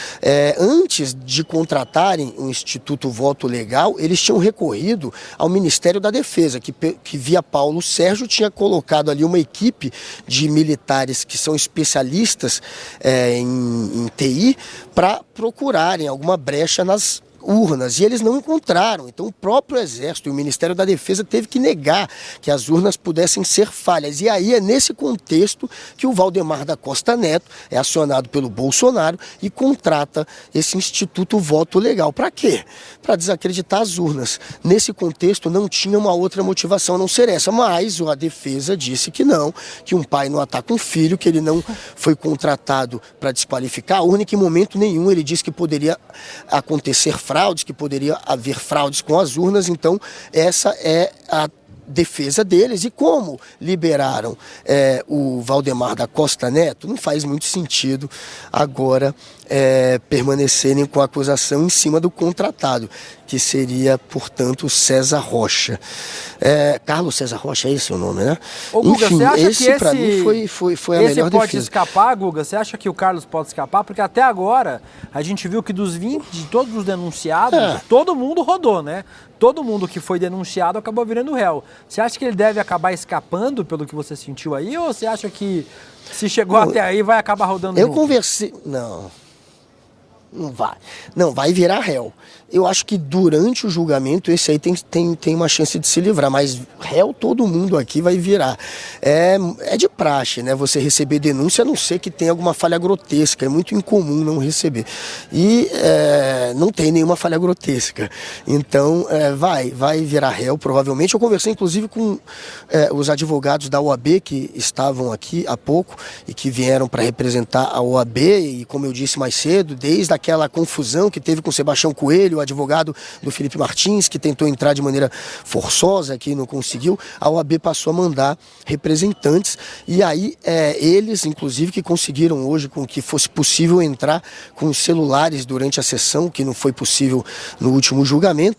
Antes de contratarem o Instituto Voto Legal, eles tinham recorrido ao Ministério da Defesa, que via Paulo Sérgio tinha colocado ali uma equipe de militares que são especialistas em TI para procurarem alguma brecha nas urnas, e eles não encontraram. Então o próprio Exército e o Ministério da Defesa teve que negar que as urnas pudessem ser falhas. E aí é nesse contexto que o Valdemar da Costa Neto é acionado pelo Bolsonaro e contrata esse Instituto Voto Legal. Para quê? Para desacreditar as urnas. Nesse contexto não tinha uma outra motivação a não ser essa, mas a defesa disse que não, que um pai não ataca um filho, que ele não foi contratado para desqualificar a urna, e que em momento nenhum ele disse que poderia acontecer fraudes, que poderia haver fraudes com as urnas. Então essa é a defesa deles. E como liberaram o Valdemar da Costa Neto, não faz muito sentido agora permanecerem com a acusação em cima do contratado, que seria, portanto, César Rocha. Carlos César Rocha, é esse o nome, né? Ô, Guga, enfim, você acha esse que para mim foi a melhor pode defesa. escapar, Guga? Você acha que o Carlos pode escapar? Porque até agora a gente viu que dos 20, de todos os denunciados, todo mundo rodou, né? Todo mundo que foi denunciado acabou virando réu. Você acha que ele deve acabar escapando pelo que você sentiu aí? Ou você acha que se chegou até aí vai acabar rodando Eu junto? conversei... Não vai. Não, vai virar réu. Eu acho que durante o julgamento esse aí tem uma chance de se livrar, mas réu todo mundo aqui vai virar. É de praxe, né? Você receber denúncia, a não ser que tenha alguma falha grotesca. É muito incomum não receber. E não tem nenhuma falha grotesca. Então, vai virar réu, provavelmente. Eu conversei, inclusive, com os advogados da OAB que estavam aqui há pouco e que vieram para representar a OAB. E, como eu disse mais cedo, desde aquela confusão que teve com o Sebastião Coelho, o advogado do Felipe Martins, que tentou entrar de maneira forçosa aqui e não conseguiu, a OAB passou a mandar representantes, e aí eles, inclusive, que conseguiram hoje com que fosse possível entrar com os celulares durante a sessão, que não foi possível no último julgamento,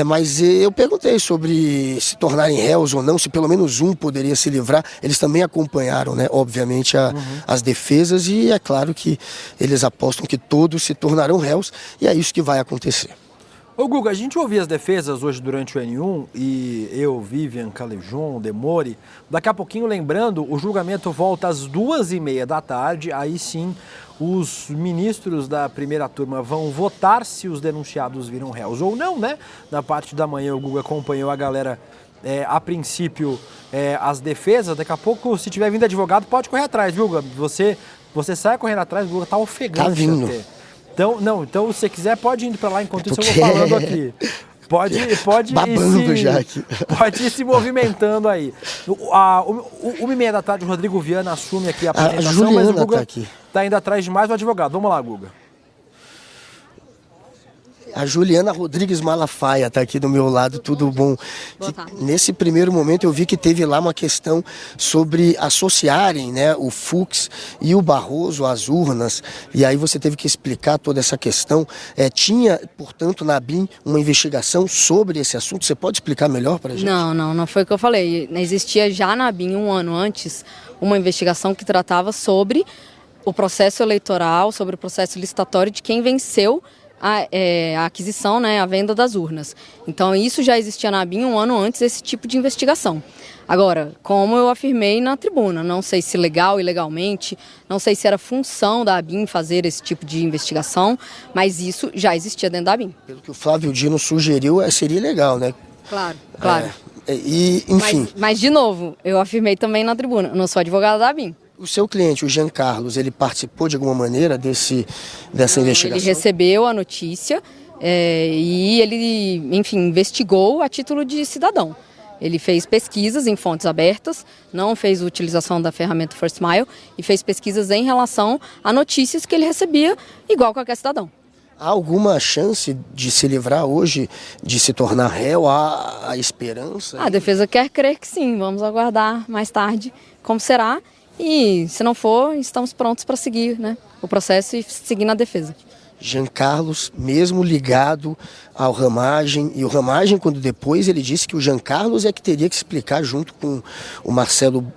mas eu perguntei sobre se tornarem réus ou não, se pelo menos um poderia se livrar. Eles também acompanharam, né, obviamente, as defesas, e é claro que eles apostam que todos se tornarão réus, e é isso que vai acontecer. Ô Guga, a gente ouvia as defesas hoje durante o N1, e eu, Vivian, Calejon, Demore. Daqui a pouquinho, lembrando, o julgamento volta às 2h30 da tarde, aí sim os ministros da primeira turma vão votar se os denunciados viram réus ou não, né? Na parte da manhã o Guga acompanhou a galera, a princípio, as defesas. Daqui a pouco, se tiver vindo advogado, pode correr atrás, viu, Guga? Você sai correndo atrás, o Guga tá ofegante. Tá vindo. Até. Então, se você quiser, pode ir para lá, enquanto isso eu vou falando aqui. Pode babando já aqui. Pode ir se movimentando aí. 1h30 da tarde, o Rodrigo Viana assume aqui a apresentação, mas o Guga tá indo atrás de mais o advogado. Vamos lá, Guga. A Juliana Rodrigues Malafaia está aqui do meu lado, tudo bom? Nesse primeiro momento eu vi que teve lá uma questão sobre associarem, né, o Fux e o Barroso às urnas, e aí você teve que explicar toda essa questão. Tinha, portanto, na ABIN uma investigação sobre esse assunto? Você pode explicar melhor para a gente? Não foi o que eu falei. Existia já na ABIN, um ano antes, uma investigação que tratava sobre o processo eleitoral, sobre o processo licitatório de quem venceu a aquisição, né, a venda das urnas. Então isso já existia na ABIN um ano antes desse tipo de investigação. Agora, como eu afirmei na tribuna, não sei se legal, ilegalmente, não sei se era função da ABIN fazer esse tipo de investigação, mas isso já existia dentro da ABIN. Pelo que o Flávio Dino sugeriu, seria legal, né? Claro. Enfim. Mas, de novo, eu afirmei também na tribuna, eu não sou advogada da ABIN. O seu cliente, o Jean Carlos, ele participou de alguma maneira dessa investigação? Ele recebeu a notícia e ele, enfim, investigou a título de cidadão. Ele fez pesquisas em fontes abertas, não fez utilização da ferramenta First Mile e fez pesquisas em relação a notícias que ele recebia, igual qualquer cidadão. Há alguma chance de se livrar hoje, de se tornar réu? Há esperança? A defesa quer crer que sim, vamos aguardar mais tarde como será. E, se não for, estamos prontos para seguir, né, o processo e seguir na defesa. Jean Carlos, mesmo ligado ao Ramagem, e o Ramagem, quando depois ele disse que o Jean Carlos é que teria que explicar, junto com o Marcelo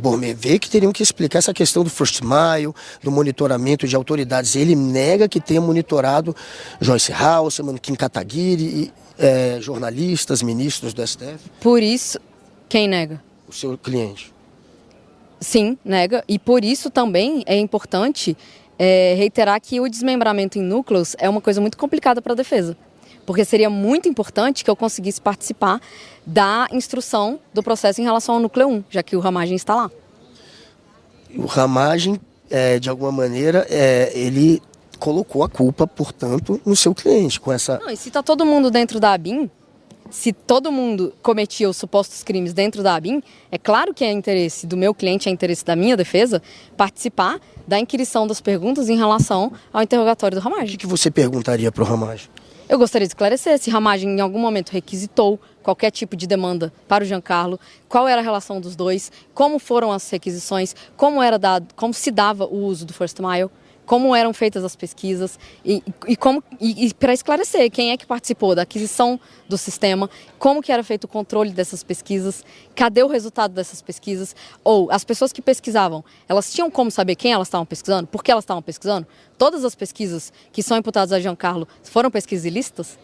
Bormevé, que teriam que explicar essa questão do First Mile, do monitoramento de autoridades. Ele nega que tenha monitorado Joyce Hasselmann, Kim Kataguiri, jornalistas, ministros do STF. Por isso, quem nega? O seu cliente. Sim, nega. E por isso também é importante reiterar que o desmembramento em núcleos é uma coisa muito complicada para a defesa, porque seria muito importante que eu conseguisse participar da instrução do processo em relação ao núcleo 1, já que o Ramagem está lá. O Ramagem, de alguma maneira, ele colocou a culpa, portanto, no seu cliente com essa... Não, e se está todo mundo dentro da ABIN, se todo mundo cometia os supostos crimes dentro da ABIN, é claro que é interesse do meu cliente, é interesse da minha defesa, participar da inquirição das perguntas em relação ao interrogatório do Ramagem. O que você perguntaria para o Ramagem? Eu gostaria de esclarecer se Ramagem em algum momento requisitou qualquer tipo de demanda para o Giancarlo, qual era a relação dos dois, como foram as requisições, como se dava o uso do First Mile, como eram feitas as pesquisas e para esclarecer quem é que participou da aquisição do sistema, como que era feito o controle dessas pesquisas, cadê o resultado dessas pesquisas, ou as pessoas que pesquisavam, elas tinham como saber quem elas estavam pesquisando, por que elas estavam pesquisando? Todas as pesquisas que são imputadas a Giancarlo foram pesquisas ilícitas?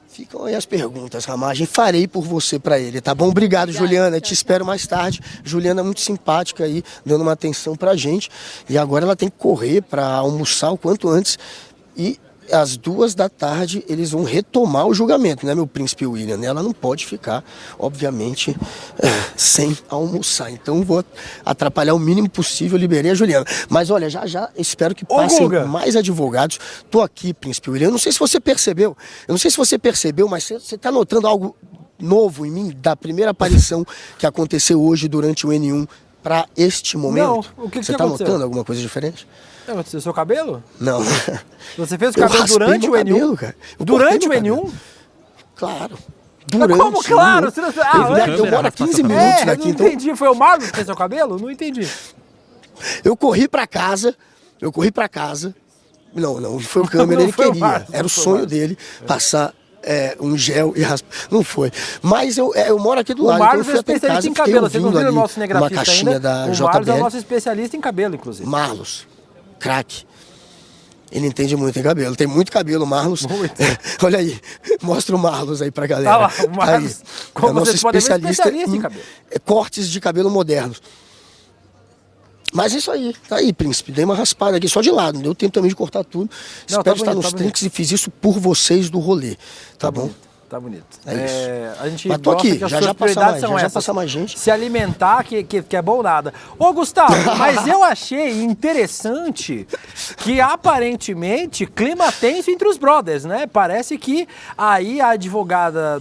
Ficam aí as perguntas, Ramagem. Farei por você para ele, tá bom? Obrigado, Juliana. Te espero mais tarde. Juliana é muito simpática aí, dando uma atenção pra gente. E agora ela tem que correr para almoçar o quanto antes. E às 14h eles vão retomar o julgamento, né, meu príncipe William? Ela não pode ficar, obviamente, sem almoçar. Então vou atrapalhar o mínimo possível, liberei a Juliana. Mas olha, já espero que passem mais advogados. Tô aqui, príncipe William. Eu não sei se você percebeu, mas você tá notando algo novo em mim da primeira aparição que aconteceu hoje durante o N1 para este momento? Não, o que você que tá aconteceu? notando alguma coisa diferente? Não, o seu cabelo? Não. Você fez o cabelo durante o N1? Cabelo, cara. Durante o N1? Claro. Mas como claro? Você não... eu moro a 15 minutos daqui. Não entendi. Foi o Marlon que fez seu cabelo? Não entendi. Eu corri pra casa. Não foi o câmera, ele queria. Era o sonho dele passar um gel e raspar. Não foi. Mas eu moro aqui do lado. O Marlos então é especialista em cabelo. Vocês não viram o nosso cinegrafista uma caixinha ainda? da O JBL. Marlos é o nosso especialista em cabelo, inclusive. Marlos, craque. Ele entende muito em cabelo. Tem muito cabelo, Marlos. Olha aí. Mostra o Marlos aí pra galera. Tá lá, o Marlos. Como é nosso vocês podem ver, especialista em cabelo. Cortes de cabelo modernos. Mas é isso aí, tá aí, príncipe. Dei uma raspada aqui só de lado, não deu tempo também de cortar tudo. Não, Espero tá estar bonito, nos trinques e fiz isso por vocês do rolê, tá bom? Tá bonito. É isso. A gente Mas tô gosta aqui, que as já suas passa prioridades mais, são já essas. passa mais gente. Se alimentar, que é bom nada. Ô, Gustavo, mas eu achei interessante que aparentemente clima tenso entre os brothers, né? Parece que aí a advogada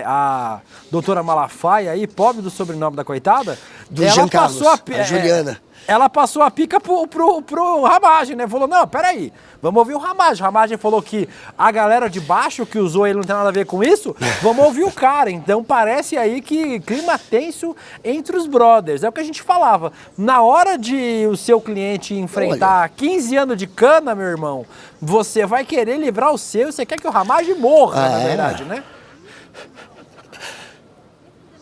a doutora Malafaia aí, pobre do sobrenome da coitada, ela passou a Juliana. Ela passou a pica pro Ramagem, né? Falou, não, peraí, vamos ouvir o Ramagem. O Ramagem falou que a galera de baixo que usou ele não tem nada a ver com isso, vamos ouvir o cara. Então parece aí que clima tenso entre os brothers. É o que a gente falava. Na hora de o seu cliente enfrentar 15 anos de cana, meu irmão, você vai querer livrar o seu, você quer que o Ramagem morra, na verdade, né?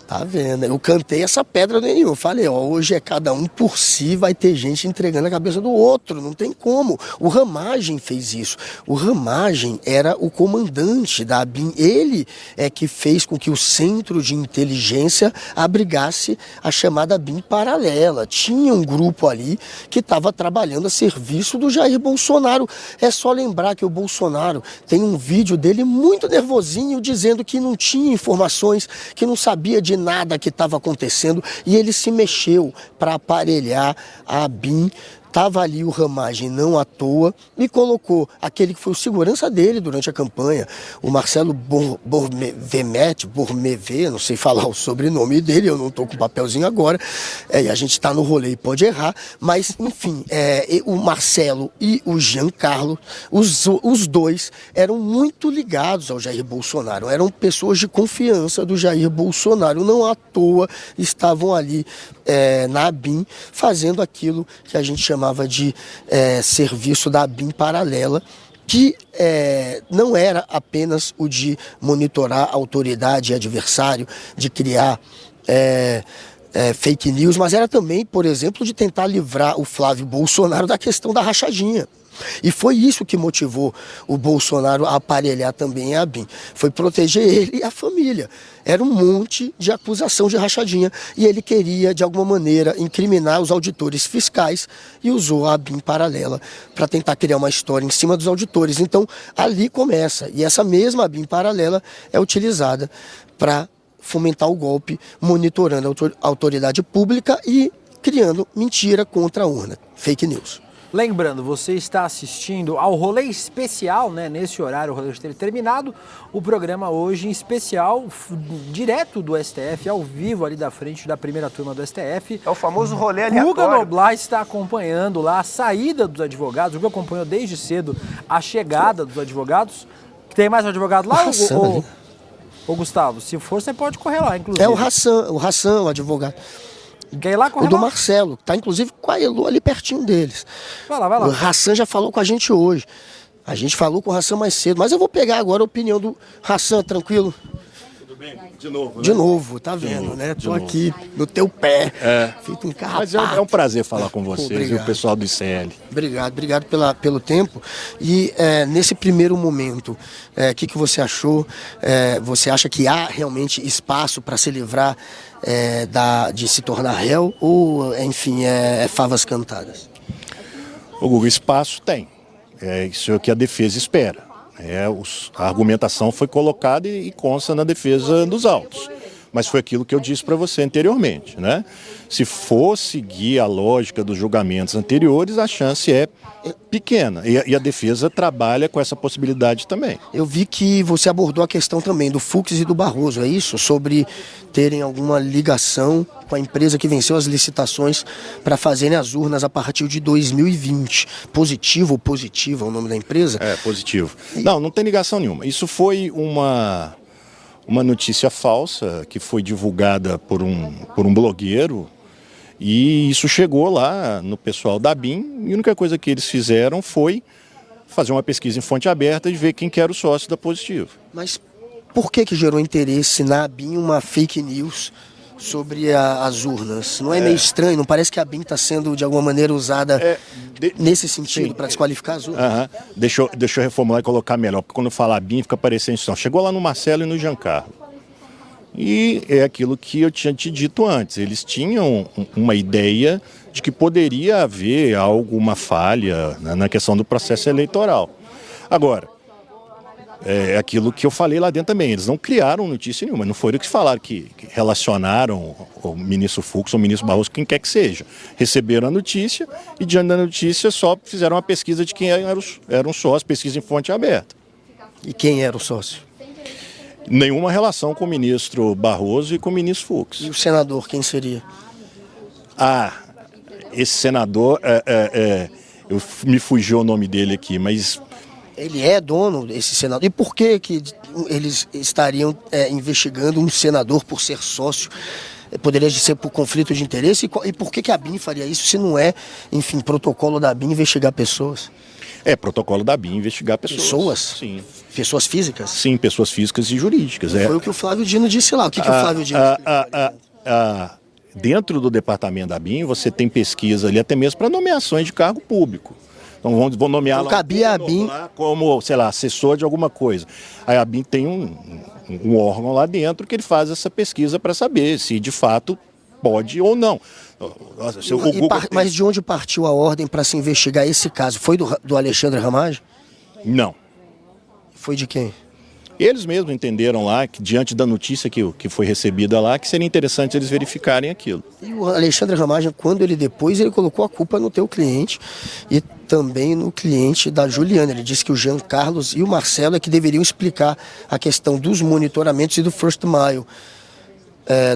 Tá vendo? Eu cantei essa pedra do N1. Falei, hoje é cada um por si, vai ter gente entregando a cabeça do outro. Não tem como. O Ramagem fez isso. O Ramagem era o comandante da ABIN. Ele é que fez com que o Centro de Inteligência abrigasse a chamada ABIN paralela. Tinha um grupo ali que estava trabalhando a serviço do Jair Bolsonaro. É só lembrar que o Bolsonaro tem um vídeo dele muito nervosinho dizendo que não tinha informações, que não sabia de nada que estava acontecendo, e ele se mexeu para aparelhar a ABIN. Estava ali o Ramagem não à toa e colocou aquele que foi o segurança dele durante a campanha, o Marcelo Bormevet, não sei falar o sobrenome dele, eu não estou com o papelzinho agora, e a gente está no rolê e pode errar, mas enfim, o Marcelo e o Giancarlo, os dois eram muito ligados ao Jair Bolsonaro, eram pessoas de confiança do Jair Bolsonaro, não à toa estavam ali na ABIN fazendo aquilo que a gente chamava de serviço da ABIN paralela, que não era apenas o de monitorar autoridade e adversário, de criar fake news, mas era também, por exemplo, de tentar livrar o Flávio Bolsonaro da questão da rachadinha. E foi isso que motivou o Bolsonaro a aparelhar também a ABIN. Foi proteger ele e a família. Era um monte de acusação de rachadinha e ele queria, de alguma maneira, incriminar os auditores fiscais e usou a ABIN paralela para tentar criar uma história em cima dos auditores. Então, ali começa. E essa mesma ABIN paralela é utilizada para fomentar o golpe, monitorando a autoridade pública e criando mentira contra a urna. Fake news. Lembrando, você está assistindo ao rolê especial, né? Nesse horário, o rolê já ter terminado. O programa hoje em especial, direto do STF, ao vivo ali da frente da primeira turma do STF. É o famoso rolê aleatório. Guga Noblar está acompanhando lá a saída dos advogados. O Guga acompanhou desde cedo a chegada dos advogados. Tem mais um advogado lá? Ô Gustavo, se for, você pode correr lá, inclusive. É o Hassan, o advogado. Quer ir lá correr o do lá? Marcelo, que está inclusive com a Elu ali pertinho deles. Vai lá. O Hassan já falou com a gente hoje. A gente falou com o Hassan mais cedo, mas eu vou pegar agora a opinião do Hassan, tranquilo? Tudo bem? De novo, né? De novo, tá vendo, né? Tô aqui no teu pé, feito um carrapato. Mas é um prazer falar com vocês obrigado. E o pessoal do ICL. Obrigado pelo tempo. E nesse primeiro momento, o que você achou? Você acha que há realmente espaço para se livrar de se tornar réu ou, enfim, favas cantadas? O Google espaço tem. Isso é o que a defesa espera. A argumentação foi colocada e consta na defesa dos autos. Mas foi aquilo que eu disse para você anteriormente, né? Se for seguir a lógica dos julgamentos anteriores, a chance é pequena. E a defesa trabalha com essa possibilidade também. Eu vi que você abordou a questão também do Fux e do Barroso, é isso? Sobre terem alguma ligação com a empresa que venceu as licitações para fazerem as urnas a partir de 2020. Positivo ou positiva é o nome da empresa? Positivo. Não tem ligação nenhuma. Isso foi uma notícia falsa que foi divulgada por um blogueiro e isso chegou lá no pessoal da ABIN e a única coisa que eles fizeram foi fazer uma pesquisa em fonte aberta e ver quem que era o sócio da Positivo. Mas por que gerou interesse na ABIN uma fake news sobre as urnas? Não é meio estranho? Não parece que a ABIN está sendo de alguma maneira usada nesse sentido para desqualificar as urnas? Deixa eu reformular e colocar melhor, porque quando eu falo ABIN fica parecendo isso. Chegou lá no Marcelo e no Giancarlo. E é aquilo que eu tinha te dito antes. Eles tinham uma ideia de que poderia haver alguma falha na questão do processo eleitoral. Agora, é aquilo que eu falei lá dentro também. Eles não criaram notícia nenhuma. Não foram que falaram que relacionaram o ministro Fux ou o ministro Barroso, quem quer que seja. Receberam a notícia e, diante da notícia, só fizeram uma pesquisa de quem eram sócios, pesquisa em fonte aberta. E quem era o sócio? Nenhuma relação com o ministro Barroso e com o ministro Fux. E o senador, quem seria? Esse senador, me fugiu o nome dele aqui, mas... Ele é dono desse senador. E por que eles estariam investigando um senador por ser sócio? Poderia ser por conflito de interesse? E por que a ABIN faria isso se não é, enfim, protocolo da ABIN investigar pessoas? Protocolo da ABIN investigar pessoas. Pessoas? Sim. Pessoas físicas? Sim, pessoas físicas e jurídicas. Foi o que o Flávio Dino disse lá. O que o Flávio Dino disse? Dentro do departamento da ABIN, você tem pesquisa ali até mesmo para nomeações de cargo público. Então vão nomear lá, cabia a ABIN como, sei lá, assessor de alguma coisa. Aí a ABIN tem um órgão lá dentro que ele faz essa pesquisa para saber se de fato pode ou não. Mas de onde partiu a ordem para se investigar esse caso? Foi do Alexandre Ramagem? Não. Foi de quem? Eles mesmos entenderam lá, que diante da notícia que foi recebida lá, que seria interessante eles verificarem aquilo. E o Alexandre Ramagem, quando ele colocou a culpa no teu cliente e também no cliente da Juliana. Ele disse que o Jean Carlos e o Marcelo é que deveriam explicar a questão dos monitoramentos e do First Mile.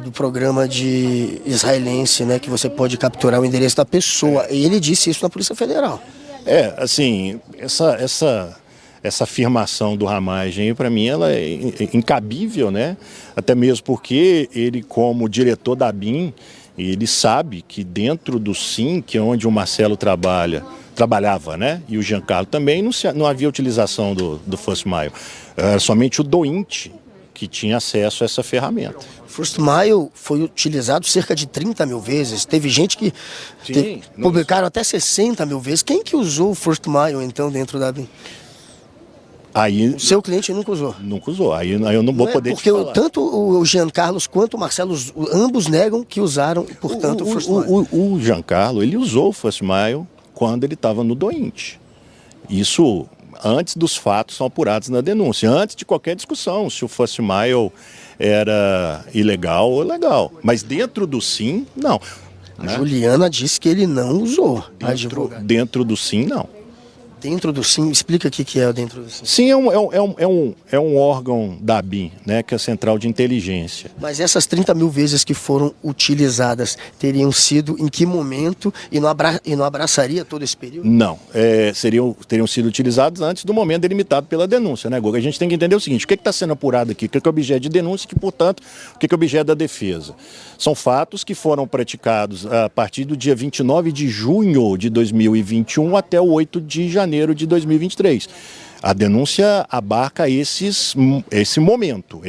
Do programa de israelense, né, que você pode capturar o endereço da pessoa. E ele disse isso na Polícia Federal. Assim, essa afirmação do Ramagem, para mim, ela é incabível, né? Até mesmo porque ele, como diretor da ABIN, ele sabe que dentro do SIM, que é onde o Marcelo trabalhava, né? E o Giancarlo também, não havia utilização do First Mile. Somente o DOINT que tinha acesso a essa ferramenta. First Mile foi utilizado cerca de 30 mil vezes. Teve gente que publicaram até 60 mil vezes. Quem que usou o First Mile, então, dentro da BIM? Aí, o seu cliente nunca usou? Nunca usou. Aí eu não vou poder te falar. Porque tanto o Giancarlo quanto o Marcelo, ambos negam que usaram, portanto, o First Mile. O Giancarlo, ele usou o First Mile quando ele estava no DOINT. Isso antes dos fatos são apurados na denúncia, antes de qualquer discussão se o First Mile era ilegal ou legal. Mas dentro do SIM, não. A Juliana disse que ele não usou. Dentro do SIM, não. Dentro do SIM, explica o que é o dentro do SIM. SIM é um órgão da BIM, né, que é a Central de Inteligência. Mas essas 30 mil vezes que foram utilizadas teriam sido em que momento e não abraçaria todo esse período? Não, teriam sido utilizados antes do momento delimitado pela denúncia, né, Guga? A gente tem que entender o seguinte, o que está sendo apurado aqui, o que é objeto de denúncia e, portanto, o que é objeto da defesa. São fatos que foram praticados a partir do dia 29 de junho de 2021 até o 8 de janeiro de 2023. A denúncia abarca esse momento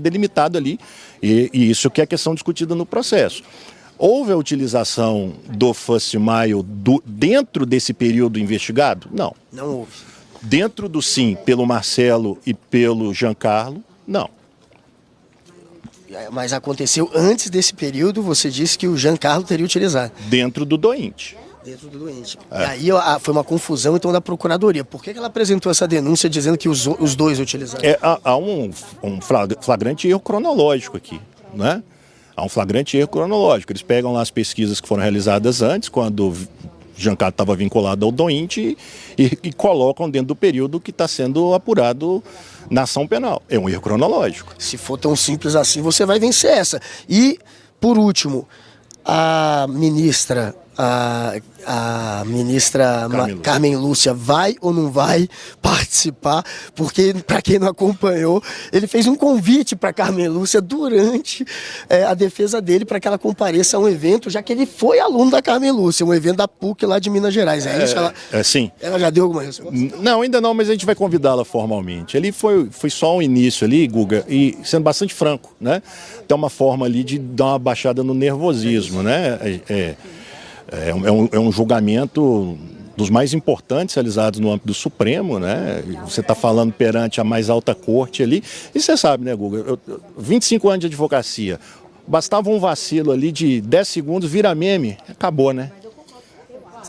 delimitado ali, e isso que é a questão discutida no processo. Houve a utilização do First Mile dentro desse período investigado? Não. Não houve. Dentro do SIM, pelo Marcelo e pelo Giancarlo? Não. Mas aconteceu antes desse período, você disse que o Giancarlo teria utilizado. Dentro do DOINT. Dentro do doente. É. Aí foi uma confusão, então, da Procuradoria. Por que ela apresentou essa denúncia dizendo que os dois utilizaram? Há um flagrante erro cronológico aqui, né? Há um flagrante erro cronológico. Eles pegam lá as pesquisas que foram realizadas antes, quando o Giancarlo estava vinculado ao DOINT, e colocam dentro do período que está sendo apurado na ação penal. É um erro cronológico. Se for tão simples assim, você vai vencer essa. E, por último, a ministra Carmen Lúcia vai ou não vai participar? Porque, para quem não acompanhou, ele fez um convite para Carmen Lúcia durante a defesa dele para que ela compareça a um evento, já que ele foi aluno da Carmen Lúcia, um evento da PUC lá de Minas Gerais. É isso? Sim. Ela já deu alguma resposta? Não, ainda não, mas a gente vai convidá-la formalmente. Ali foi só um início ali, Guga, e sendo bastante franco, né? Tem uma forma ali de dar uma baixada no nervosismo, né? É um julgamento dos mais importantes realizados no âmbito do Supremo, né? Você está falando perante a mais alta corte ali. E você sabe, né, Guga? 25 anos de advocacia. Bastava um vacilo ali de 10 segundos, vira meme, acabou, né?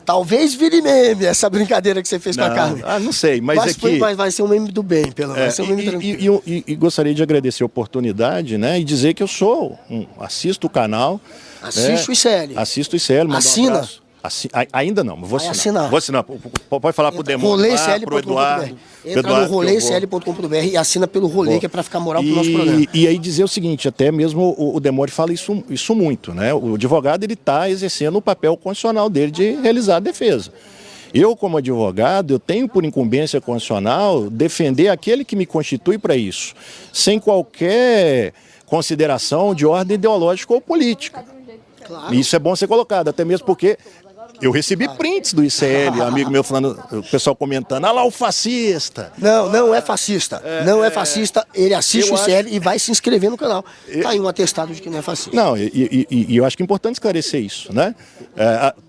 Talvez vire meme essa brincadeira que você fez com a Carmen. Não sei, mas vai ser um meme do bem, pelo menos. E gostaria de agradecer a oportunidade, né? E dizer que eu assisto o canal. Assiste o ICL. Assisto o ICL. Assina? Ainda não, mas vou assinar. Vou assinar. Pode falar pro Demônio, pro Eduardo. Entra no roleicl.com.br e assina pelo rolê, que é para ficar moral pro nosso programa. E aí dizer o seguinte, até mesmo o Demônio fala isso muito, né? O advogado, ele está exercendo o papel constitucional dele de realizar a defesa. Eu, como advogado, eu tenho por incumbência constitucional defender aquele que me constitui para isso, sem qualquer consideração de ordem ideológica ou política. Claro. Isso é bom ser colocado, até mesmo porque eu recebi prints do ICL, amigo meu falando, o pessoal comentando, lá o fascista. Não é fascista. Não é fascista, ele assiste o ICL e vai se inscrever no canal. Tá aí um atestado de que não é fascista. Não, e eu acho que é importante esclarecer isso, né?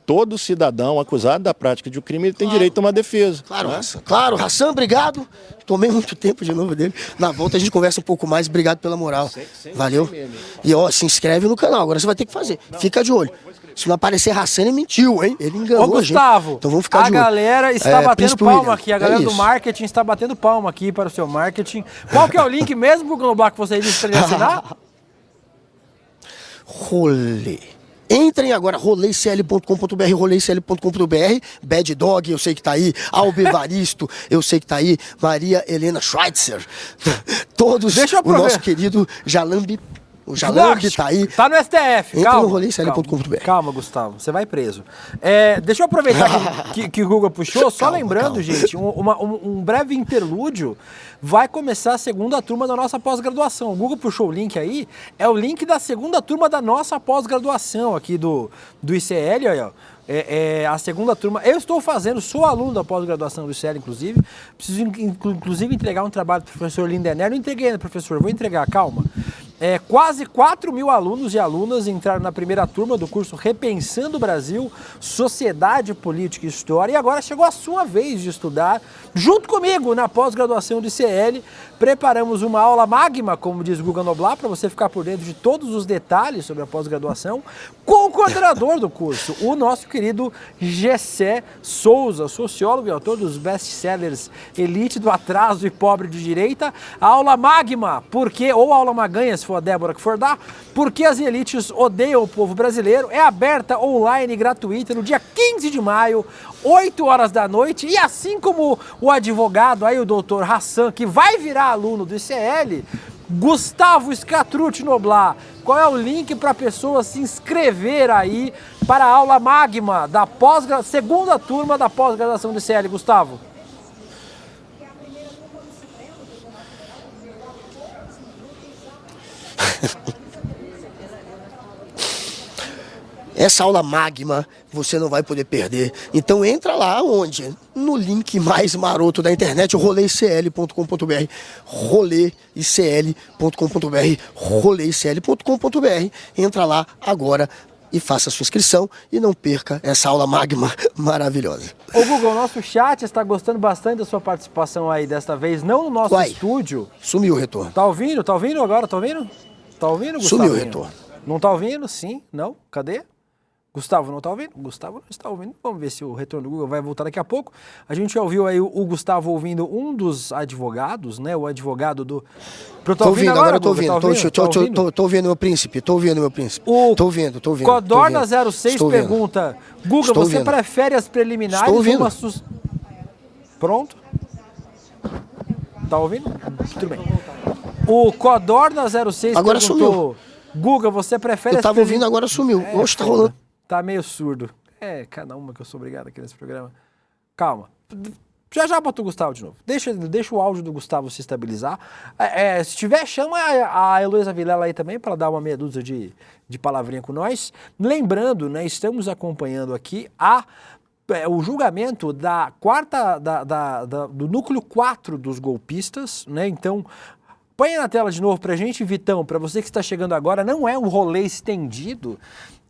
Todo cidadão acusado da prática de um crime, ele tem direito a uma defesa. Claro, né? Claro, Hassan, obrigado. Tomei muito tempo de novo dele. Na volta a gente conversa um pouco mais. Obrigado pela moral. Valeu. E se inscreve no canal. Agora você vai ter que fazer. Fica de olho. Se não aparecer Hassan, ele mentiu, hein? Ele enganou a gente. Gustavo, então vamos ficar de olho. A galera está batendo palma aqui. A galera do marketing está batendo palma aqui para o seu marketing. Qual que é o link mesmo pro Global que você disse para ele assinar? Rolê. Entrem agora, roleicl.com.br, roleicl.com.br, Bad Dog, eu sei que tá aí, Albevaristo, eu sei que tá aí, Maria Helena Schweitzer, todos, o nosso querido Jalambi O Jalamb tá aí. Tá no STF, Entra calma. no roleicl.com.br. Calma, Gustavo, você vai preso. Deixa eu aproveitar que o Guga puxou, só lembrando, gente, um breve interlúdio. Vai começar a segunda turma da nossa pós-graduação. O Guga puxou o link aí, é o link da segunda turma da nossa pós-graduação aqui do ICL, olha, a segunda turma. Eu estou fazendo, sou aluno da pós-graduação do ICL, inclusive. Preciso, inclusive, entregar um trabalho do professor Lindener. Não entreguei ainda, professor, vou entregar, calma. Quase 4.000 alunos e alunas entraram na primeira turma do curso Repensando o Brasil, Sociedade, Política e História. E agora chegou a sua vez de estudar, junto comigo, na pós-graduação do ICL. Preparamos uma aula magma, como diz Guga Noblar, para você ficar por dentro de todos os detalhes sobre a pós-graduação, com o coordenador do curso, o nosso querido Gessé Souza, sociólogo e autor dos best-sellers Elite do Atraso e Pobre de Direita. A aula magma, ou aula maganha, se for a Débora que for dar, porque as elites odeiam o povo brasileiro, é aberta online e gratuita no dia 15 de maio, 8 horas da noite, e assim como o advogado aí, o doutor Hassan, que vai virar aluno do ICL, Gustavo Scatrucci Noblar, qual é o link para a pessoa se inscrever aí para a aula magma da segunda turma da pós-graduação do ICL, Gustavo? Essa aula magma você não vai poder perder. Então entra lá onde? No link mais maroto da internet, roleicl.com.br, roleicl.com.br, roleicl.com.br. Entra lá agora e faça a sua inscrição e não perca essa aula magma maravilhosa. Ô Google, o nosso chat está gostando bastante da sua participação aí desta vez, não no nosso estúdio. Sumiu o retorno. Tá ouvindo? Tá ouvindo agora? Tá ouvindo? Tá ouvindo, Gustavo? Sumiu o retorno. Não tá ouvindo? Sim? Não? Cadê? Gustavo não está ouvindo? Gustavo não está ouvindo. Vamos ver se o retorno do Google vai voltar daqui a pouco. A gente ouviu aí o Gustavo ouvindo um dos advogados, né? O advogado do... Tô ouvindo, agora eu tô ouvindo. Tô ouvindo meu príncipe. Tô ouvindo meu príncipe. Tô ouvindo. Codorna06 pergunta, Guga, você prefere as preliminares ou uma... Pronto? Tá ouvindo? Tudo bem. O Codorna06 agora perguntou... Sumiu. Guga, você prefere... Eu tava ouvindo, agora sumiu. Hoje tá rolando. Tá meio surdo. Cada uma que eu sou obrigado aqui nesse programa. Calma. Já bota o Gustavo de novo. Deixa o áudio do Gustavo se estabilizar. Se tiver, chama a Heloísa Vilela aí também para dar uma meia dúzia de palavrinha com nós. Lembrando, né, estamos acompanhando aqui o julgamento da do núcleo 4 dos golpistas, né? Então, põe na tela de novo pra gente, Vitão, para você que está chegando agora, não é um rolê estendido,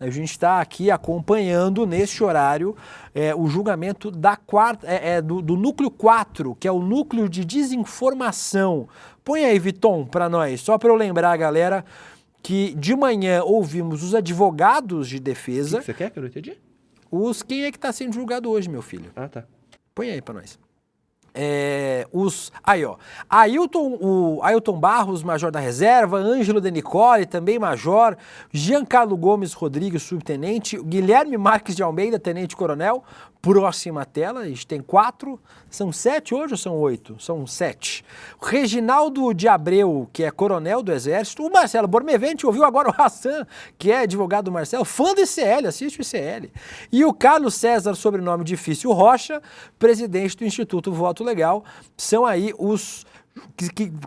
a gente está aqui acompanhando neste horário o julgamento do núcleo 4, que é o núcleo de desinformação. Põe aí, Viton, para nós, só para eu lembrar a galera que de manhã ouvimos os advogados de defesa. O que você quer que eu não entendi? Quem é que está sendo julgado hoje, meu filho? Ah, tá. Põe aí para nós. Ailton Barros, major da reserva, Ângelo De Nicole, também major, Giancarlo Gomes Rodrigues, subtenente, Guilherme Marques de Almeida, tenente-coronel, próxima tela, a gente tem 4, são 7 hoje ou são 8? São 7. Reginaldo de Abreu, que é coronel do Exército, o Marcelo Bormevente, ouviu agora o Hassan, que é advogado do Marcelo, fã do ICL, assiste o ICL, e o Carlos César, sobrenome difícil, Rocha, presidente do Instituto Voto Legal, são aí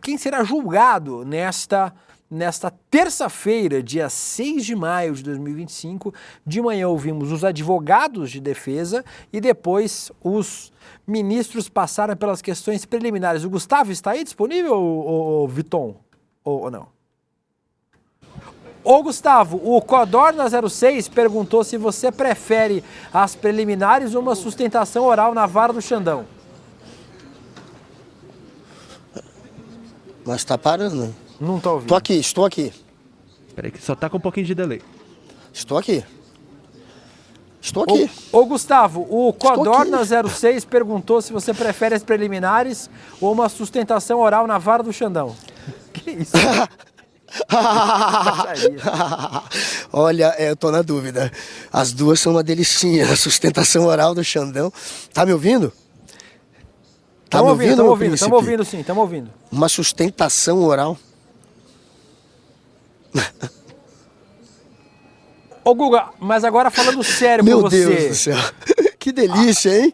quem será julgado nesta terça-feira, dia 6 de maio de 2025, de manhã ouvimos os advogados de defesa e depois os ministros passaram pelas questões preliminares. O Gustavo está aí disponível, ou Viton? Ou não? Ô Gustavo, o Codorna06 perguntou se você prefere as preliminares ou uma sustentação oral na vara do Xandão. Mas tá parando. Não tô ouvindo. Estou aqui. Peraí que só tá com um pouquinho de delay. Estou aqui. Ô Gustavo, o Codorna06 perguntou se você prefere as preliminares ou uma sustentação oral na vara do Xandão. Que isso? Olha, eu tô na dúvida. As duas são uma delicinha. A sustentação oral do Xandão. Tá me ouvindo? Estamos ouvindo sim, estamos ouvindo. Uma sustentação oral. Ô Guga, mas agora falando sério Meu com você... Deus do céu. Que delícia, hein?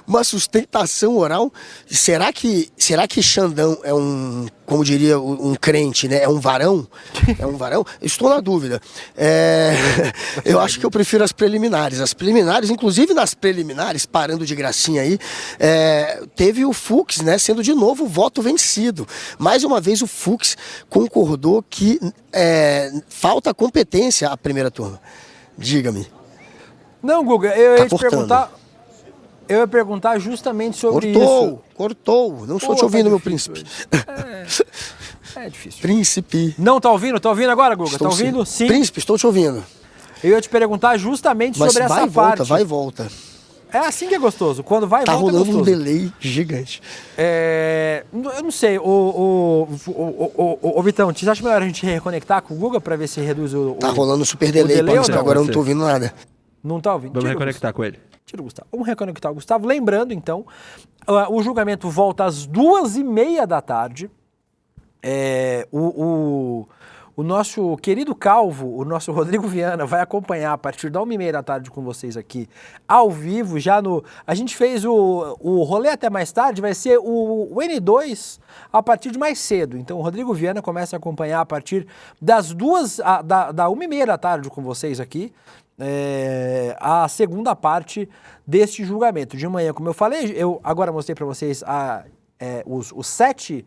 Uma sustentação oral. Será que Xandão é como diria um crente, né? É um varão? É um varão? Estou na dúvida. Eu acho que eu prefiro as preliminares. As preliminares, inclusive nas preliminares, parando de gracinha aí, teve o Fux, né? Sendo de novo o voto vencido. Mais uma vez o Fux concordou que falta competência à primeira turma. Diga-me. Não, Guga, eu ia te perguntar justamente sobre isso. Cortou. Não estou te ouvindo, meu príncipe. É difícil. Príncipe. Não, tá ouvindo? Tá ouvindo agora, Guga? Tá ouvindo? Sim. Príncipe, estou te ouvindo. Eu ia te perguntar justamente sobre essa parte. Vai e volta. É assim que é gostoso. Quando vai e volta é gostoso. Tá rolando um delay gigante. Eu não sei. Ô Vitão, você acha melhor a gente reconectar com o Guga para ver se reduz o... Tá rolando super delay, Paulo, agora eu não tô ouvindo nada. Não tá ouvindo? Vamos reconectar com ele. Tira o Gustavo. Vamos reconectar o Gustavo. Lembrando, então, o julgamento volta às 2h30 da tarde. O nosso querido calvo, o nosso Rodrigo Viana, vai acompanhar a partir da 1h30 da tarde com vocês aqui, ao vivo, já no... A gente fez o rolê até mais tarde, vai ser o N2 a partir de mais cedo. Então o Rodrigo Viana começa a acompanhar a partir das 1h30 da tarde com vocês aqui, a segunda parte deste julgamento. De manhã, como eu falei, eu agora mostrei para vocês os 7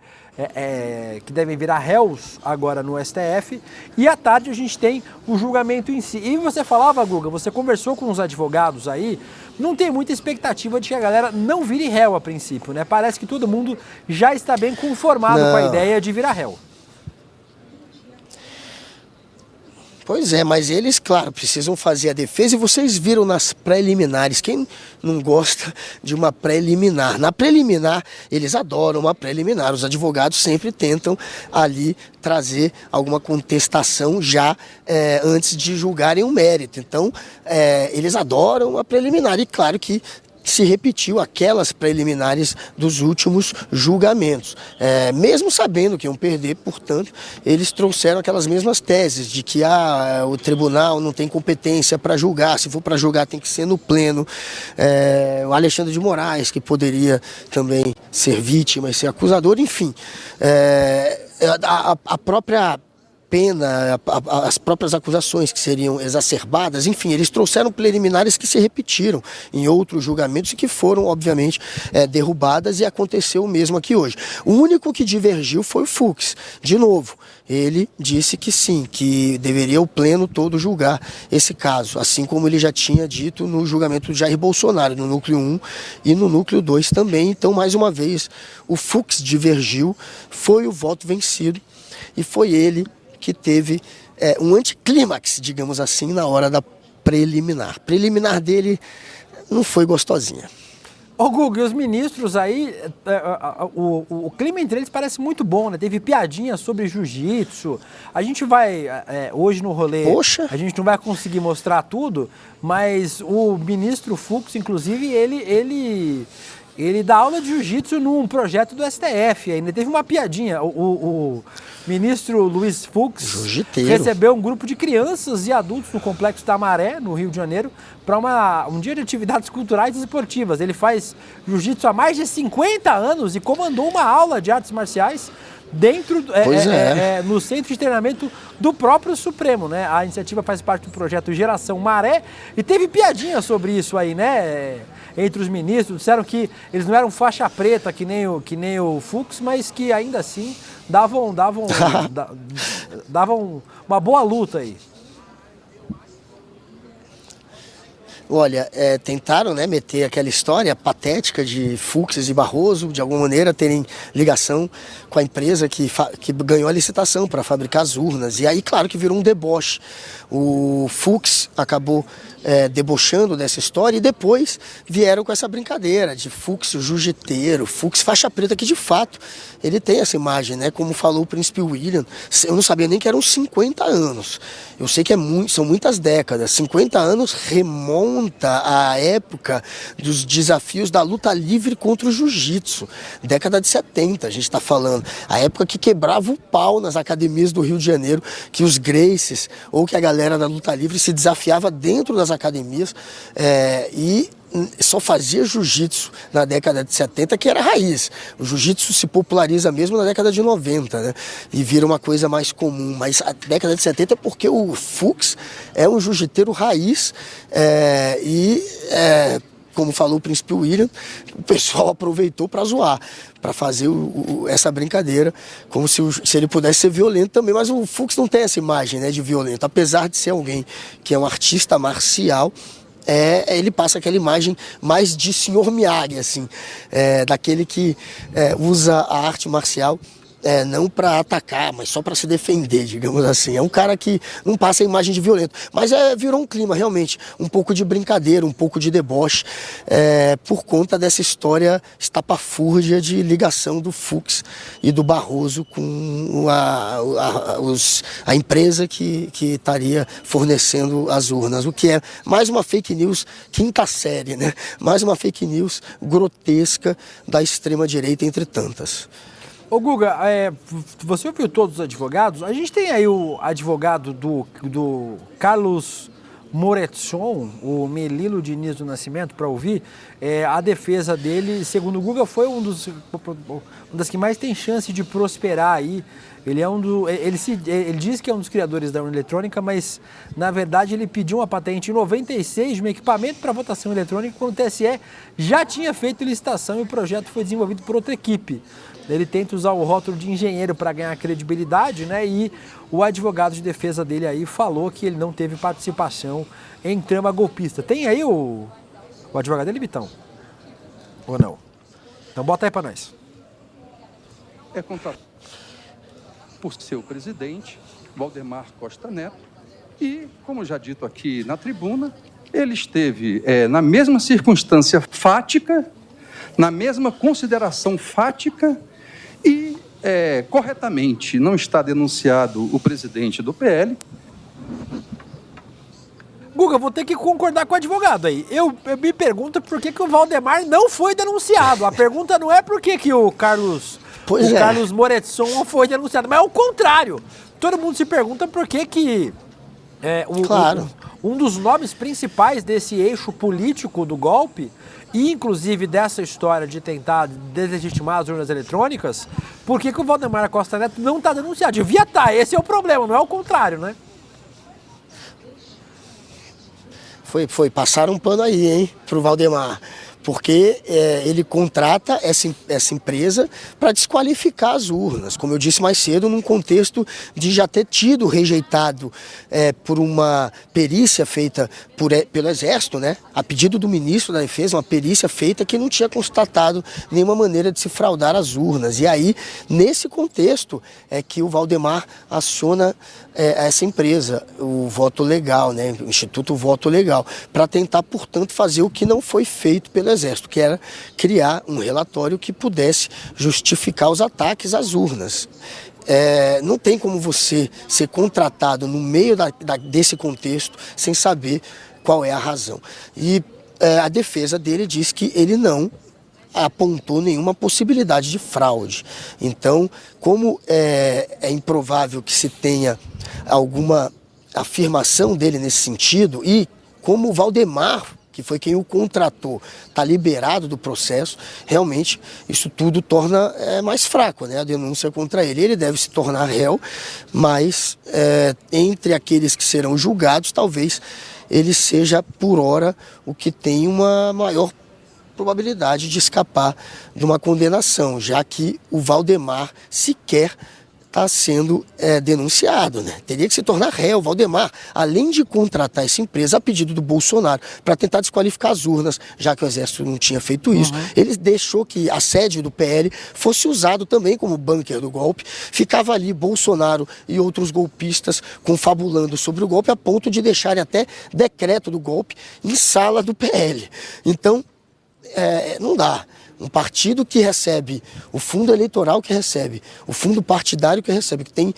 que devem virar réus agora no STF, e à tarde a gente tem o julgamento em si. E você falava, Guga, você conversou com os advogados aí, não tem muita expectativa de que a galera não vire réu a princípio, né? Parece que todo mundo já está bem conformado com a ideia de virar réu. Pois é, mas eles, claro, precisam fazer a defesa, e vocês viram nas preliminares, quem não gosta de uma preliminar? Na preliminar, eles adoram uma preliminar, os advogados sempre tentam ali trazer alguma contestação já antes de julgarem o mérito. Então, eles adoram a preliminar, e claro que se repetiu aquelas preliminares dos últimos julgamentos. Mesmo sabendo que iam perder, portanto, eles trouxeram aquelas mesmas teses de que o tribunal não tem competência para julgar, se for para julgar tem que ser no pleno. O Alexandre de Moraes, que poderia também ser vítima e ser acusador, enfim. A própria pena, as próprias acusações que seriam exacerbadas, enfim, eles trouxeram preliminares que se repetiram em outros julgamentos e que foram, obviamente, derrubadas, e aconteceu o mesmo aqui hoje. O único que divergiu foi o Fux. De novo, ele disse que sim, que deveria o pleno todo julgar esse caso, assim como ele já tinha dito no julgamento do Jair Bolsonaro, no núcleo 1 e no núcleo 2 também. Então, mais uma vez, o Fux divergiu, foi o voto vencido, e foi ele que teve um anticlímax, digamos assim, na hora da preliminar. Preliminar dele não foi gostosinha. Ô Guga, e os ministros aí, o clima entre eles parece muito bom, né? Teve piadinha sobre jiu-jitsu. A gente vai, hoje no rolê, a gente não vai conseguir mostrar tudo, mas o ministro Fux, inclusive, ele dá aula de jiu-jitsu num projeto do STF. Ainda teve uma piadinha. O ministro Luiz Fux recebeu um grupo de crianças e adultos no Complexo Tamaré, no Rio de Janeiro, para um dia de atividades culturais e esportivas. Ele faz jiu-jitsu há mais de 50 anos e comandou uma aula de artes marciais dentro no centro de treinamento do próprio Supremo, né? A iniciativa faz parte do projeto Geração Maré, e teve piadinha sobre isso aí, né? Entre os ministros, disseram que eles não eram faixa preta que nem o Fux, mas que ainda assim davam uma boa luta aí. Olha, tentaram, né, meter aquela história patética de Fux e Barroso, de alguma maneira terem ligação com a empresa que ganhou a licitação para fabricar as urnas. E aí, claro que virou um deboche. O Fux acabou debochando dessa história, e depois vieram com essa brincadeira de Fux jiu-jiteiro, Fux faixa preta, que de fato ele tem essa imagem, né? Como falou o príncipe William, eu não sabia nem que eram 50 anos, eu sei que são muitas décadas, 50 anos remonta à época dos desafios da luta livre contra o jiu-jitsu, década de 70 a gente está falando, a época que quebrava o pau nas academias do Rio de Janeiro, que os Gracies ou que a galera da luta livre se desafiava dentro das academias e só fazia jiu-jitsu na década de 70, que era raiz. O jiu-jitsu se populariza mesmo na década de 90, né? E vira uma coisa mais comum. Mas a década de 70 é porque o Fux é um jiu-jiteiro raiz como falou o príncipe William, o pessoal aproveitou para zoar, para fazer essa brincadeira, como se ele pudesse ser violento também. Mas o Fux não tem essa imagem, né, de violento, apesar de ser alguém que é um artista marcial. Ele passa aquela imagem mais de senhor Miyagi, assim, daquele que usa a arte marcial não para atacar, mas só para se defender, digamos assim. É um cara que não passa a imagem de violento, mas virou um clima realmente, um pouco de brincadeira, um pouco de deboche, por conta dessa história estapafúrdia de ligação do Fux e do Barroso com a empresa que estaria fornecendo as urnas, o que é mais uma fake news quinta série, né? Mais uma fake news grotesca da extrema-direita, entre tantas. Ô Guga, você ouviu todos os advogados? A gente tem aí o advogado do Carlos Moretson, o Melilo Diniz do Nascimento, para ouvir. A defesa dele, segundo o Guga, foi uma das que mais tem chance de prosperar aí. Ele diz que é um dos criadores da urna eletrônica, mas na verdade ele pediu uma patente em 96 de um equipamento para votação eletrônica, quando o TSE já tinha feito licitação e o projeto foi desenvolvido por outra equipe. Ele tenta usar o rótulo de engenheiro para ganhar credibilidade, né? E o advogado de defesa dele aí falou que ele não teve participação em trama golpista. Tem aí o advogado dele, Vitão? Ou não? Então bota aí para nós. É contratado por seu presidente, Valdemar Costa Neto, e, como já dito aqui na tribuna, ele esteve na mesma circunstância fática, na mesma consideração fática e, corretamente, não está denunciado o presidente do PL. Guga, vou ter que concordar com o advogado aí. Eu me pergunto por que o Valdemar não foi denunciado. A pergunta não é por que o Carlos Moretson foi denunciado, mas é o contrário. Todo mundo se pergunta por que um dos nomes principais desse eixo político do golpe, e inclusive dessa história de tentar deslegitimar as urnas eletrônicas, por que o Valdemar Costa Neto não está denunciado? Devia estar, esse é o problema, não é o contrário, né? Passaram um pano aí, hein, pro Valdemar. Porque ele contrata essa empresa para desqualificar as urnas, como eu disse mais cedo, num contexto de já ter tido rejeitado por uma perícia feita pelo Exército, né? A pedido do ministro da Defesa, uma perícia feita que não tinha constatado nenhuma maneira de se fraudar as urnas. E aí, nesse contexto, é que o Valdemar aciona essa empresa, o Voto Legal, né? O Instituto Voto Legal, para tentar, portanto, fazer o que não foi feito pelo Exército, que era criar um relatório que pudesse justificar os ataques às urnas. Não tem como você ser contratado no meio desse contexto sem saber qual é a razão. E a defesa dele diz que ele não apontou nenhuma possibilidade de fraude. Então, como é improvável que se tenha alguma afirmação dele nesse sentido, e como o Valdemar, que foi quem o contratou, está liberado do processo, realmente isso tudo torna mais fraco, né, a denúncia contra ele. Ele deve se tornar réu, mas entre aqueles que serão julgados, talvez ele seja, por hora, o que tem uma maior probabilidade de escapar de uma condenação, já que o Valdemar sequer está sendo denunciado, né? Teria que se tornar réu. Valdemar, além de contratar essa empresa a pedido do Bolsonaro para tentar desqualificar as urnas, já que o Exército não tinha feito isso, ele deixou que a sede do PL fosse usado também como bunker do golpe. Ficava ali Bolsonaro e outros golpistas confabulando sobre o golpe, a ponto de deixarem até decreto do golpe em sala do PL. Então, não dá. Um partido que recebe o fundo eleitoral que recebe, o fundo partidário que recebe, que tem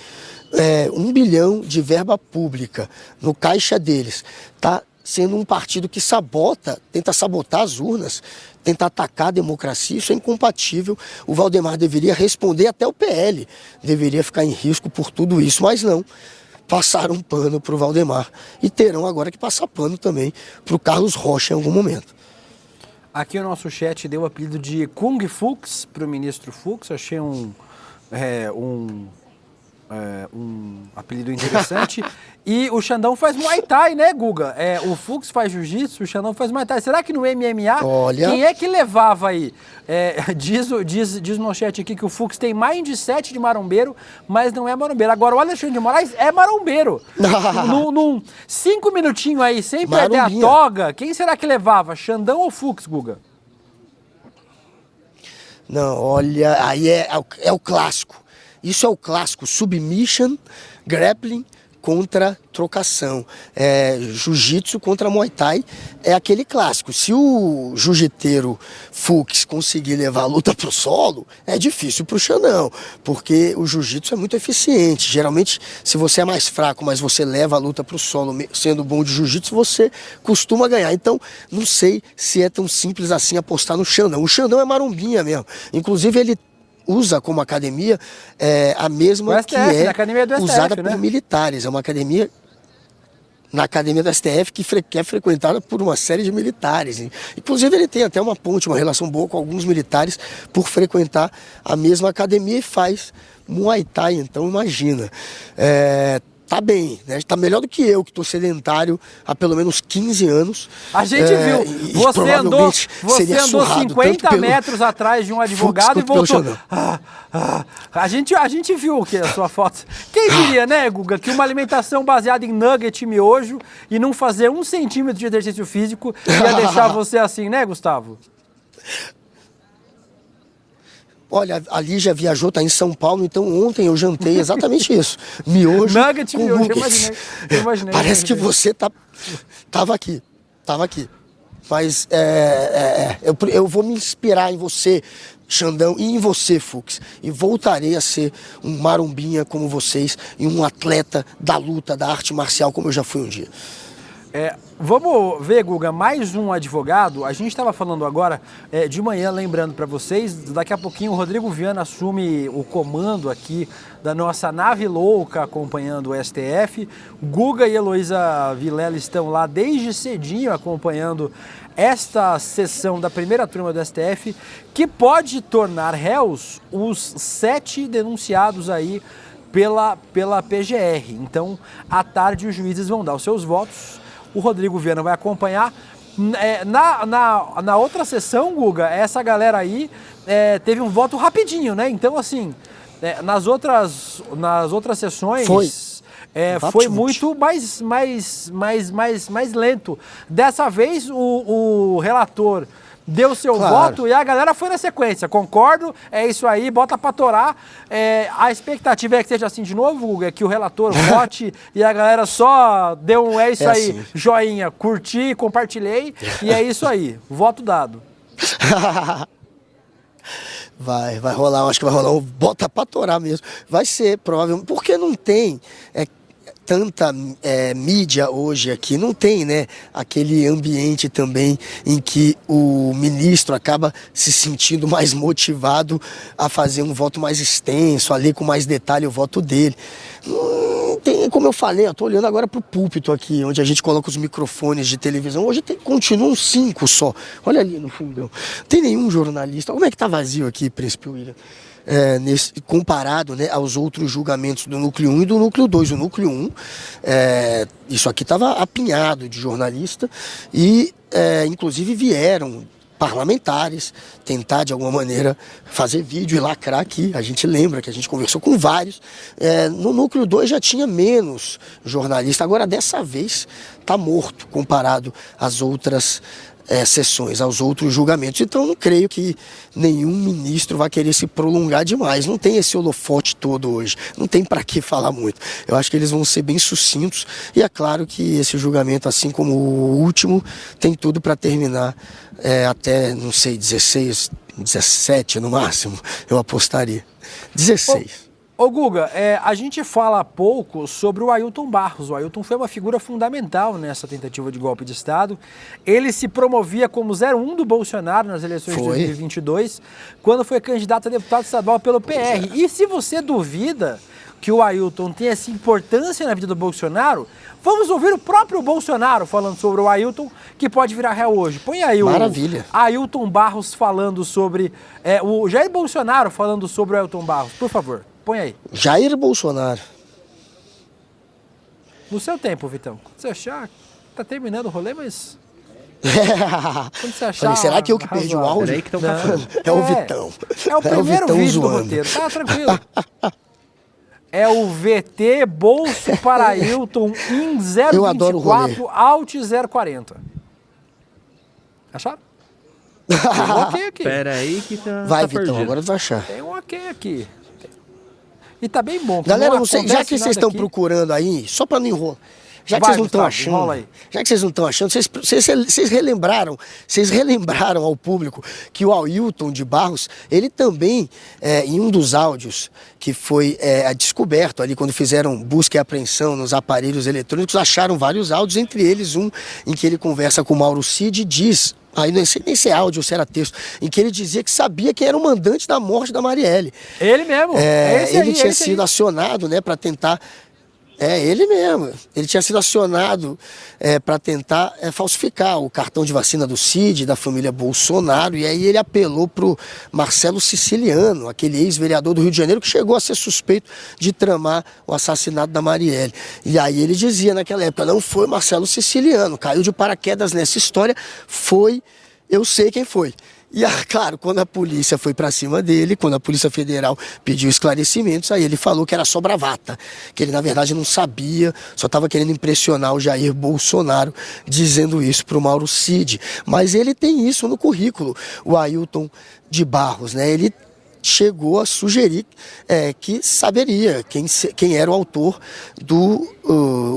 1 bilhão de verba pública no caixa deles, está sendo um partido que tenta sabotar as urnas, tenta atacar a democracia. Isso é incompatível. O Valdemar deveria responder, até o PL deveria ficar em risco por tudo isso, mas não. Passaram pano para o Valdemar e terão agora que passar pano também para o Carlos Rocha em algum momento. Aqui o nosso chat deu o apelido de Kung Fux para o ministro Fux. Achei um apelido interessante. E o Xandão faz Muay Thai, né, Guga? O Fux faz Jiu-Jitsu, o Xandão faz Muay Thai. Será que no MMA, quem é que levava aí? Diz no chat aqui que o Fux tem mindset de marombeiro, mas não é marombeiro. Agora, o Alexandre de Moraes é marombeiro. 5 minutinhos aí, sem perder a toga, quem será que levava? Xandão ou Fux, Guga? Não, olha, aí é o clássico. Isso é o clássico, submission, grappling contra trocação, jiu-jitsu contra muay thai, é aquele clássico. Se o jiu-jiteiro Fux conseguir levar a luta pro solo, é difícil pro Xandão, porque o jiu-jitsu é muito eficiente. Geralmente, se você é mais fraco, mas você leva a luta pro solo, sendo bom de jiu-jitsu, você costuma ganhar. Então, não sei se é tão simples assim apostar no Xandão. O Xandão é marombinha mesmo. Inclusive, ele usa como academia a mesma STF, que é usada por militares. É uma academia na academia do STF que é frequentada por uma série de militares. Inclusive ele tem até uma relação boa com alguns militares por frequentar a mesma academia e faz Muay Thai, então imagina. Tá bem, né? Tá melhor do que eu, que estou sedentário há pelo menos 15 anos. A gente viu, você andou 50 metros atrás de um advogado e voltou. A gente viu o que a sua foto. Quem diria, né, Guga, que uma alimentação baseada em nugget e miojo e não fazer 1 centímetro de exercício físico ia deixar você assim, né, Gustavo? Olha, a Lígia viajou, tá em São Paulo, então ontem eu jantei exatamente isso. Miojo nugget, com miojo, eu imaginei. Parece que você tava aqui. Mas eu vou me inspirar em você, Xandão, e em você, Fux. E voltarei a ser um marombinha como vocês e um atleta da luta, da arte marcial, como eu já fui um dia. Vamos ver, Guga, mais um advogado. A gente estava falando agora de manhã, lembrando para vocês, daqui a pouquinho o Rodrigo Viana assume o comando aqui da nossa nave louca acompanhando o STF. Guga e Heloísa Vilela estão lá desde cedinho acompanhando esta sessão da primeira turma do STF, que pode tornar réus os 7 denunciados aí pela PGR. Então, à tarde os juízes vão dar os seus votos. O Rodrigo Viana vai acompanhar. Na outra sessão, Guga, essa galera aí teve um voto rapidinho, né? Então, assim, nas outras sessões foi muito mais lento. Dessa vez, o relator deu seu voto e a galera foi na sequência. Concordo, é isso aí, bota pra torar. A expectativa é que seja assim de novo, Guga, que o relator vote e a galera só deu um aí, assim. Joinha, curti, compartilhei e é isso aí, voto dado. Vai rolar, acho que vai rolar um bota pra torar mesmo. Vai ser, provavelmente, porque não tem tanta mídia hoje aqui, não tem, né, aquele ambiente também em que o ministro acaba se sentindo mais motivado a fazer um voto mais extenso, a ler com mais detalhe o voto dele. Tem, como eu falei, eu tô olhando agora pro púlpito aqui, onde a gente coloca os microfones de televisão. Hoje continuam 5 só. Olha ali no fundão. Não tem nenhum jornalista. Como é que tá vazio aqui, Príncipe William? Comparado, né, aos outros julgamentos do Núcleo 1 e do Núcleo 2. O Núcleo 1, isso aqui estava apinhado de jornalista e, inclusive, vieram parlamentares, tentar de alguma maneira fazer vídeo e lacrar aqui. A gente lembra que a gente conversou com vários. No núcleo 2 já tinha menos jornalista, agora dessa vez está morto comparado às outras sessões, aos outros julgamentos. Então não creio que nenhum ministro vai querer se prolongar demais. Não tem esse holofote todo hoje, não tem para que falar muito. Eu acho que eles vão ser bem sucintos e é claro que esse julgamento, assim como o último, tem tudo para terminar até, não sei, 16, 17 no máximo, eu apostaria. 16. Ô Guga, a gente fala pouco sobre o Ailton Barros. O Ailton foi uma figura fundamental nessa tentativa de golpe de Estado. Ele se promovia como 01 do Bolsonaro nas eleições de 2022, quando foi candidato a deputado estadual pelo PR. E se você duvida que o Ailton tem essa importância na vida do Bolsonaro, vamos ouvir o próprio Bolsonaro falando sobre o Ailton, que pode virar réu hoje. Põe aí o Ailton Barros falando sobre... o Jair Bolsonaro falando sobre o Ailton Barros, por favor. Põe aí. Jair Bolsonaro. No seu tempo, Vitão. Quando você achar, tá terminando o rolê, mas... Quando você achar... Falei, será que eu que perdi o áudio? Que falando. É o Vitão. É o primeiro Vitão vídeo zoando. do roteiro. Tá tranquilo. É o VT Bolso para Ailton IN 024 Alt 040. Acharam? Tem um ok aqui. Pera aí que tá... Vai, tá Vitão, perdido. agora tu vai achar. Tem um ok aqui. E tá bem bom. Galera, não sei, já que vocês estão procurando aí, só para não enrolar, já que vocês não estão achando, já que vocês não estão achando, vocês relembraram ao público que o Ailton de Barros, ele também, em um dos áudios que foi descoberto ali, quando fizeram busca e apreensão nos aparelhos eletrônicos, acharam vários áudios, entre eles um em que ele conversa com o Mauro Cid e diz... Aí não sei nem se é áudio ou se era texto, em que ele dizia que sabia quem era o mandante da morte da Marielle. Ele mesmo. Ele tinha sido acionado, né, para tentar... ele mesmo. Ele tinha sido acionado para tentar falsificar o cartão de vacina do Cid, da família Bolsonaro, e aí ele apelou para o Marcelo Siciliano, aquele ex-vereador do Rio de Janeiro, que chegou a ser suspeito de tramar o assassinato da Marielle. E aí ele dizia naquela época, não foi Marcelo Siciliano, caiu de paraquedas nessa história, eu sei quem foi. E, claro, quando a polícia foi para cima dele, quando a Polícia Federal pediu esclarecimentos, aí ele falou que era só bravata, que ele, na verdade, não sabia, só estava querendo impressionar o Jair Bolsonaro, dizendo isso para o Mauro Cid. Mas ele tem isso no currículo, o Ailton de Barros, né? Ele chegou a sugerir que saberia quem era o autor do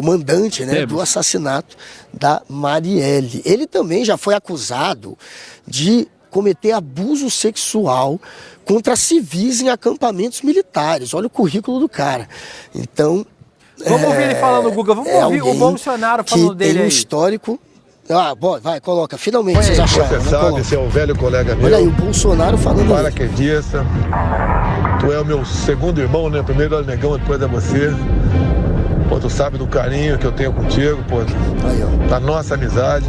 mandante, né, do assassinato da Marielle. Ele também já foi acusado de cometer abuso sexual contra civis em acampamentos militares. Olha o currículo do cara. Então... Vamos ouvir ele falando, Guga. Vamos ouvir o Bolsonaro falando dele aí. Tem um histórico... vai, coloca. Finalmente vocês acharam. Você sabe, esse é um velho colega meu. Olha aí, o Bolsonaro falando... Paraquedista. Tu é o meu segundo irmão, né? Primeiro é o Negão, depois é você. Pô, tu sabe do carinho que eu tenho contigo, pô. Aí, da nossa amizade.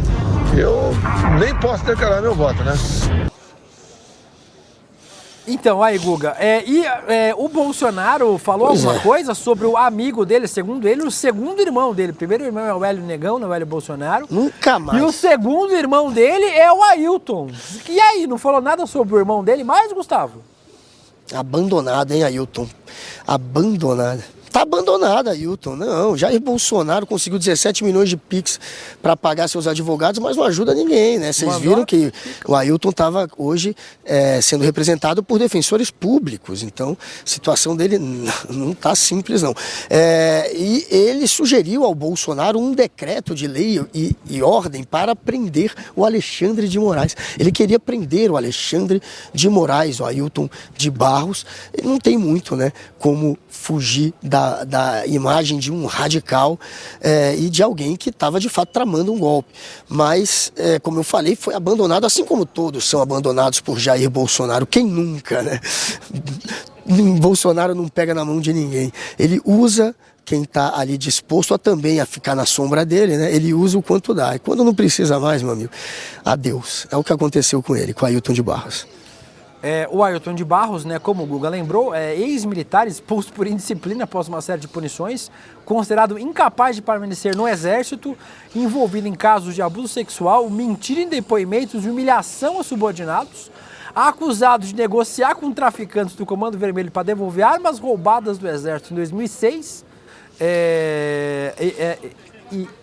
Eu nem posso declarar meu voto, né? Então, aí, Guga, o Bolsonaro falou alguma coisa sobre o amigo dele, segundo ele, o segundo irmão dele. O primeiro irmão é o Hélio Negão, não é o Hélio Bolsonaro. Nunca mais. E o segundo irmão dele é o Ailton. E aí, não falou nada sobre o irmão dele mais, Gustavo? Abandonado, hein, Ailton? Abandonado. Tá abandonado, Ailton. Não, Jair Bolsonaro conseguiu 17 milhões de Pix para pagar seus advogados, mas não ajuda ninguém, né? Vocês viram que o Ailton estava hoje sendo representado por defensores públicos, então a situação dele não tá simples, não. E ele sugeriu ao Bolsonaro um decreto de lei e ordem para prender o Alexandre de Moraes. Ele queria prender o Alexandre de Moraes, o Ailton de Barros. Ele não tem muito, né, como fugir da imagem de um radical e de alguém que estava de fato tramando um golpe. Mas, como eu falei, foi abandonado, assim como todos são abandonados por Jair Bolsonaro. Quem nunca, né? Bolsonaro não pega na mão de ninguém. Ele usa quem está ali disposto a ficar na sombra dele, né? Ele usa o quanto dá. E quando não precisa mais, meu amigo, adeus. É o que aconteceu com ele, com Ailton de Barros. O Ailton de Barros, né, como o Guga lembrou, ex-militar expulso por indisciplina após uma série de punições, considerado incapaz de permanecer no Exército, envolvido em casos de abuso sexual, mentira em depoimentos e humilhação a subordinados, acusado de negociar com traficantes do Comando Vermelho para devolver armas roubadas do Exército em 2006,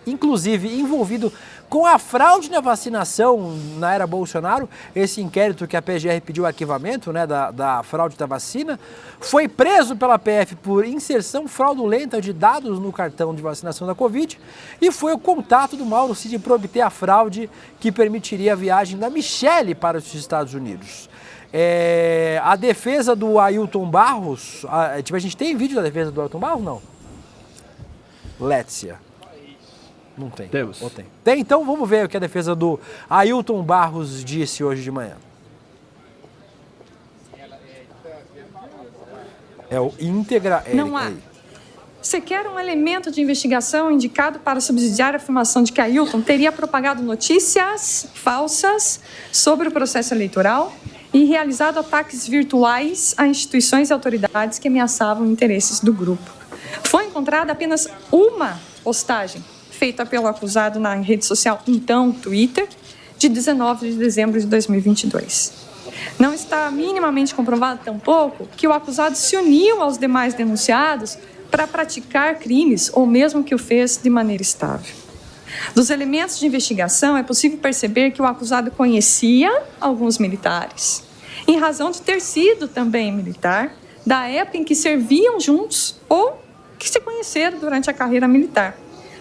inclusive envolvido com a fraude na vacinação na era Bolsonaro, esse inquérito que a PGR pediu arquivamento, né, da fraude da vacina, foi preso pela PF por inserção fraudulenta de dados no cartão de vacinação da Covid e foi o contato do Mauro Cid para obter a fraude que permitiria a viagem da Michelle para os Estados Unidos. A defesa do Ailton Barros, a gente tem vídeo da defesa do Ailton Barros, não? Lécia. Não tem. Temos. Ou tem? Tem, então vamos ver o que a defesa do Ailton Barros disse hoje de manhã. É o íntegra. Não há sequer um elemento de investigação indicado para subsidiar a afirmação de que Ailton teria propagado notícias falsas sobre o processo eleitoral e realizado ataques virtuais a instituições e autoridades que ameaçavam interesses do grupo. Foi encontrada apenas uma postagem feita pelo acusado na rede social, então Twitter, de 19 de dezembro de 2022. Não está minimamente comprovado, tampouco, que o acusado se uniu aos demais denunciados para praticar crimes, ou mesmo que o fez de maneira estável. Dos elementos de investigação, é possível perceber que o acusado conhecia alguns militares, em razão de ter sido também militar, da época em que serviam juntos ou que se conheceram durante a carreira militar.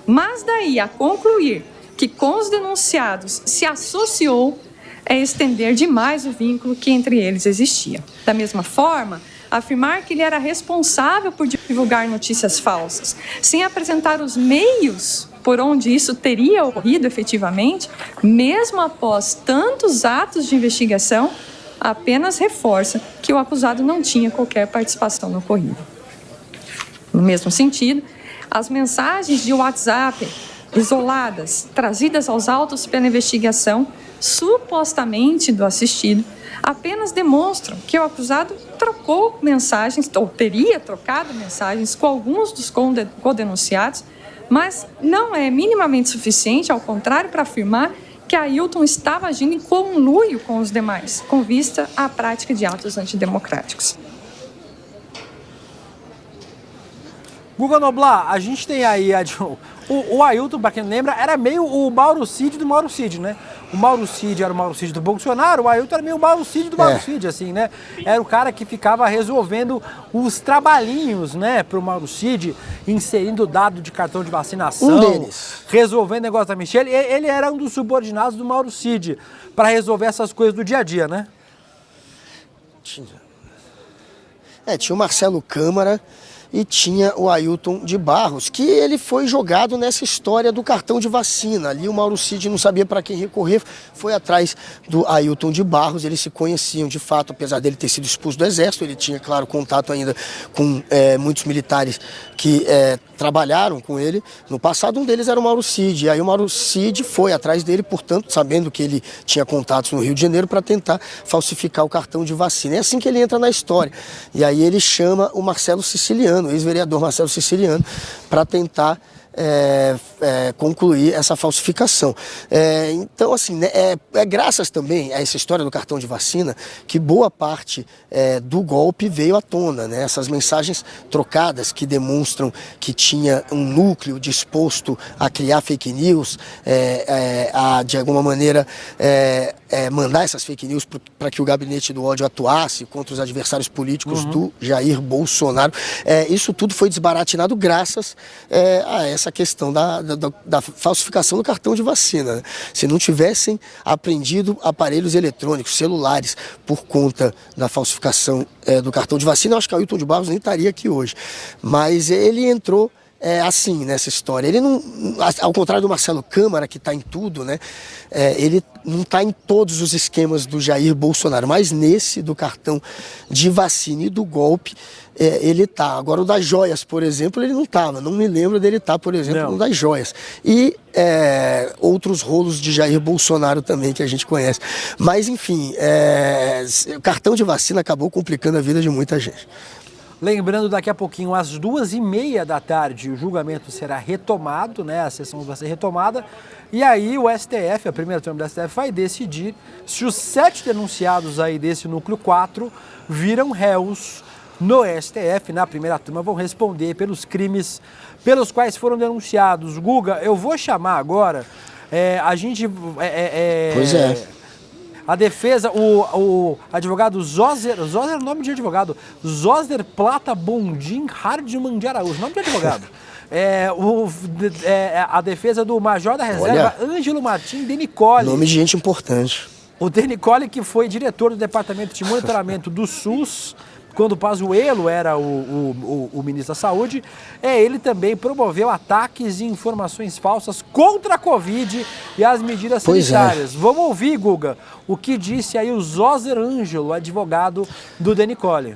Mas daí a concluir que com os denunciados se associou é estender demais o vínculo que entre eles existia. Da mesma forma, afirmar que ele era responsável por divulgar notícias falsas, sem apresentar os meios por onde isso teria ocorrido efetivamente, mesmo após tantos atos de investigação, apenas reforça que o acusado não tinha qualquer participação no ocorrido. No mesmo sentido, as mensagens de WhatsApp isoladas, trazidas aos autos pela investigação, supostamente do assistido, apenas demonstram que o acusado trocou mensagens, ou teria trocado mensagens com alguns dos codenunciados, mas não é minimamente suficiente, ao contrário, para afirmar que Ailton estava agindo em conluio com os demais, com vista à prática de atos antidemocráticos. Guga Noblar, a gente tem aí o Ailton, para quem não lembra, era meio o Mauro Cid do Mauro Cid, né? O Mauro Cid era o Mauro Cid do Bolsonaro, o Ailton era meio o Mauro Cid do Mauro Cid, assim, né? Era o cara que ficava resolvendo os trabalhinhos, né, pro Mauro Cid, inserindo dado de cartão de vacinação, resolvendo negócio da Michelle. Ele era um dos subordinados do Mauro Cid para resolver essas coisas do dia a dia, né? Tinha o Marcelo Câmara e tinha o Ailton de Barros, que ele foi jogado nessa história do cartão de vacina. Ali o Mauro Cid não sabia para quem recorrer, foi atrás do Ailton de Barros. Eles se conheciam de fato, apesar dele ter sido expulso do Exército. Ele tinha, claro, contato ainda com muitos militares que trabalharam com ele no passado. Um deles era o Mauro Cid. E aí o Mauro Cid foi atrás dele, portanto, sabendo que ele tinha contatos no Rio de Janeiro, para tentar falsificar o cartão de vacina. É assim que ele entra na história. E aí ele chama o Marcelo Siciliano, o ex-vereador Marcelo Siciliano, para tentar concluir essa falsificação. Então, assim, né, graças também a essa história do cartão de vacina que boa parte do golpe veio à tona, né? Essas mensagens trocadas que demonstram que tinha um núcleo disposto a criar fake news, a, de alguma maneira, mandar essas fake news para que o gabinete do ódio atuasse contra os adversários políticos do Jair Bolsonaro. Isso tudo foi desbaratinado graças a essa questão da falsificação do cartão de vacina, né? Se não tivessem apreendido aparelhos eletrônicos, celulares, por conta da falsificação do cartão de vacina, eu acho que o Ailton de Barros nem estaria aqui hoje. Mas ele entrou assim nessa história. Ele não, ao contrário do Marcelo Câmara, que está em tudo, né? Ele não está em todos os esquemas do Jair Bolsonaro, mas nesse do cartão de vacina e do golpe, ele está. Agora o das joias, por exemplo, ele não estava. Não me lembro dele estar, por exemplo, no das joias. E outros rolos de Jair Bolsonaro também que a gente conhece. Mas, enfim, o cartão de vacina acabou complicando a vida de muita gente. Lembrando, daqui a pouquinho, às 2h30 da tarde, o julgamento será retomado, né? A sessão vai ser retomada. E aí o STF, a primeira turma do STF, vai decidir se os 7 denunciados aí desse núcleo 4 viram réus no STF. Na primeira turma vão responder pelos crimes pelos quais foram denunciados. Guga, eu vou chamar agora, Pois é. A defesa, o advogado Zoser é o nome de advogado, Zoser Plata Bondim Hardman de Araújo, nome de advogado. A defesa do major da reserva, Ângelo Martim Denicoli. Nome de gente importante. O Denicoli, que foi diretor do Departamento de Monitoramento do SUS, quando o Pazuello era o ministro da Saúde, ele também promoveu ataques e informações falsas contra a Covid e as medidas sanitárias. Vamos ouvir, Guga, o que disse aí o Zoser Ângelo, advogado do Denicoli.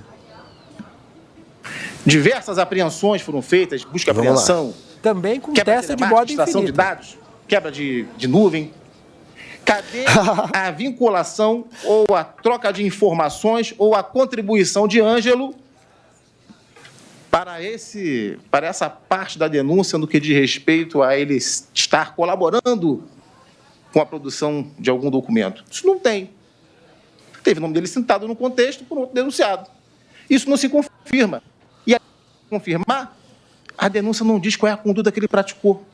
Diversas apreensões foram feitas, busca e apreensão. Também com testa de bordo infinito. De dados, quebra de nuvem. Cadê a vinculação ou a troca de informações ou a contribuição de Ângelo para essa parte da denúncia no que diz respeito a ele estar colaborando com a produção de algum documento? Isso não tem. Teve o nome dele citado no contexto por outro denunciado. Isso não se confirma. E a confirmar, a denúncia não diz qual é a conduta que ele praticou.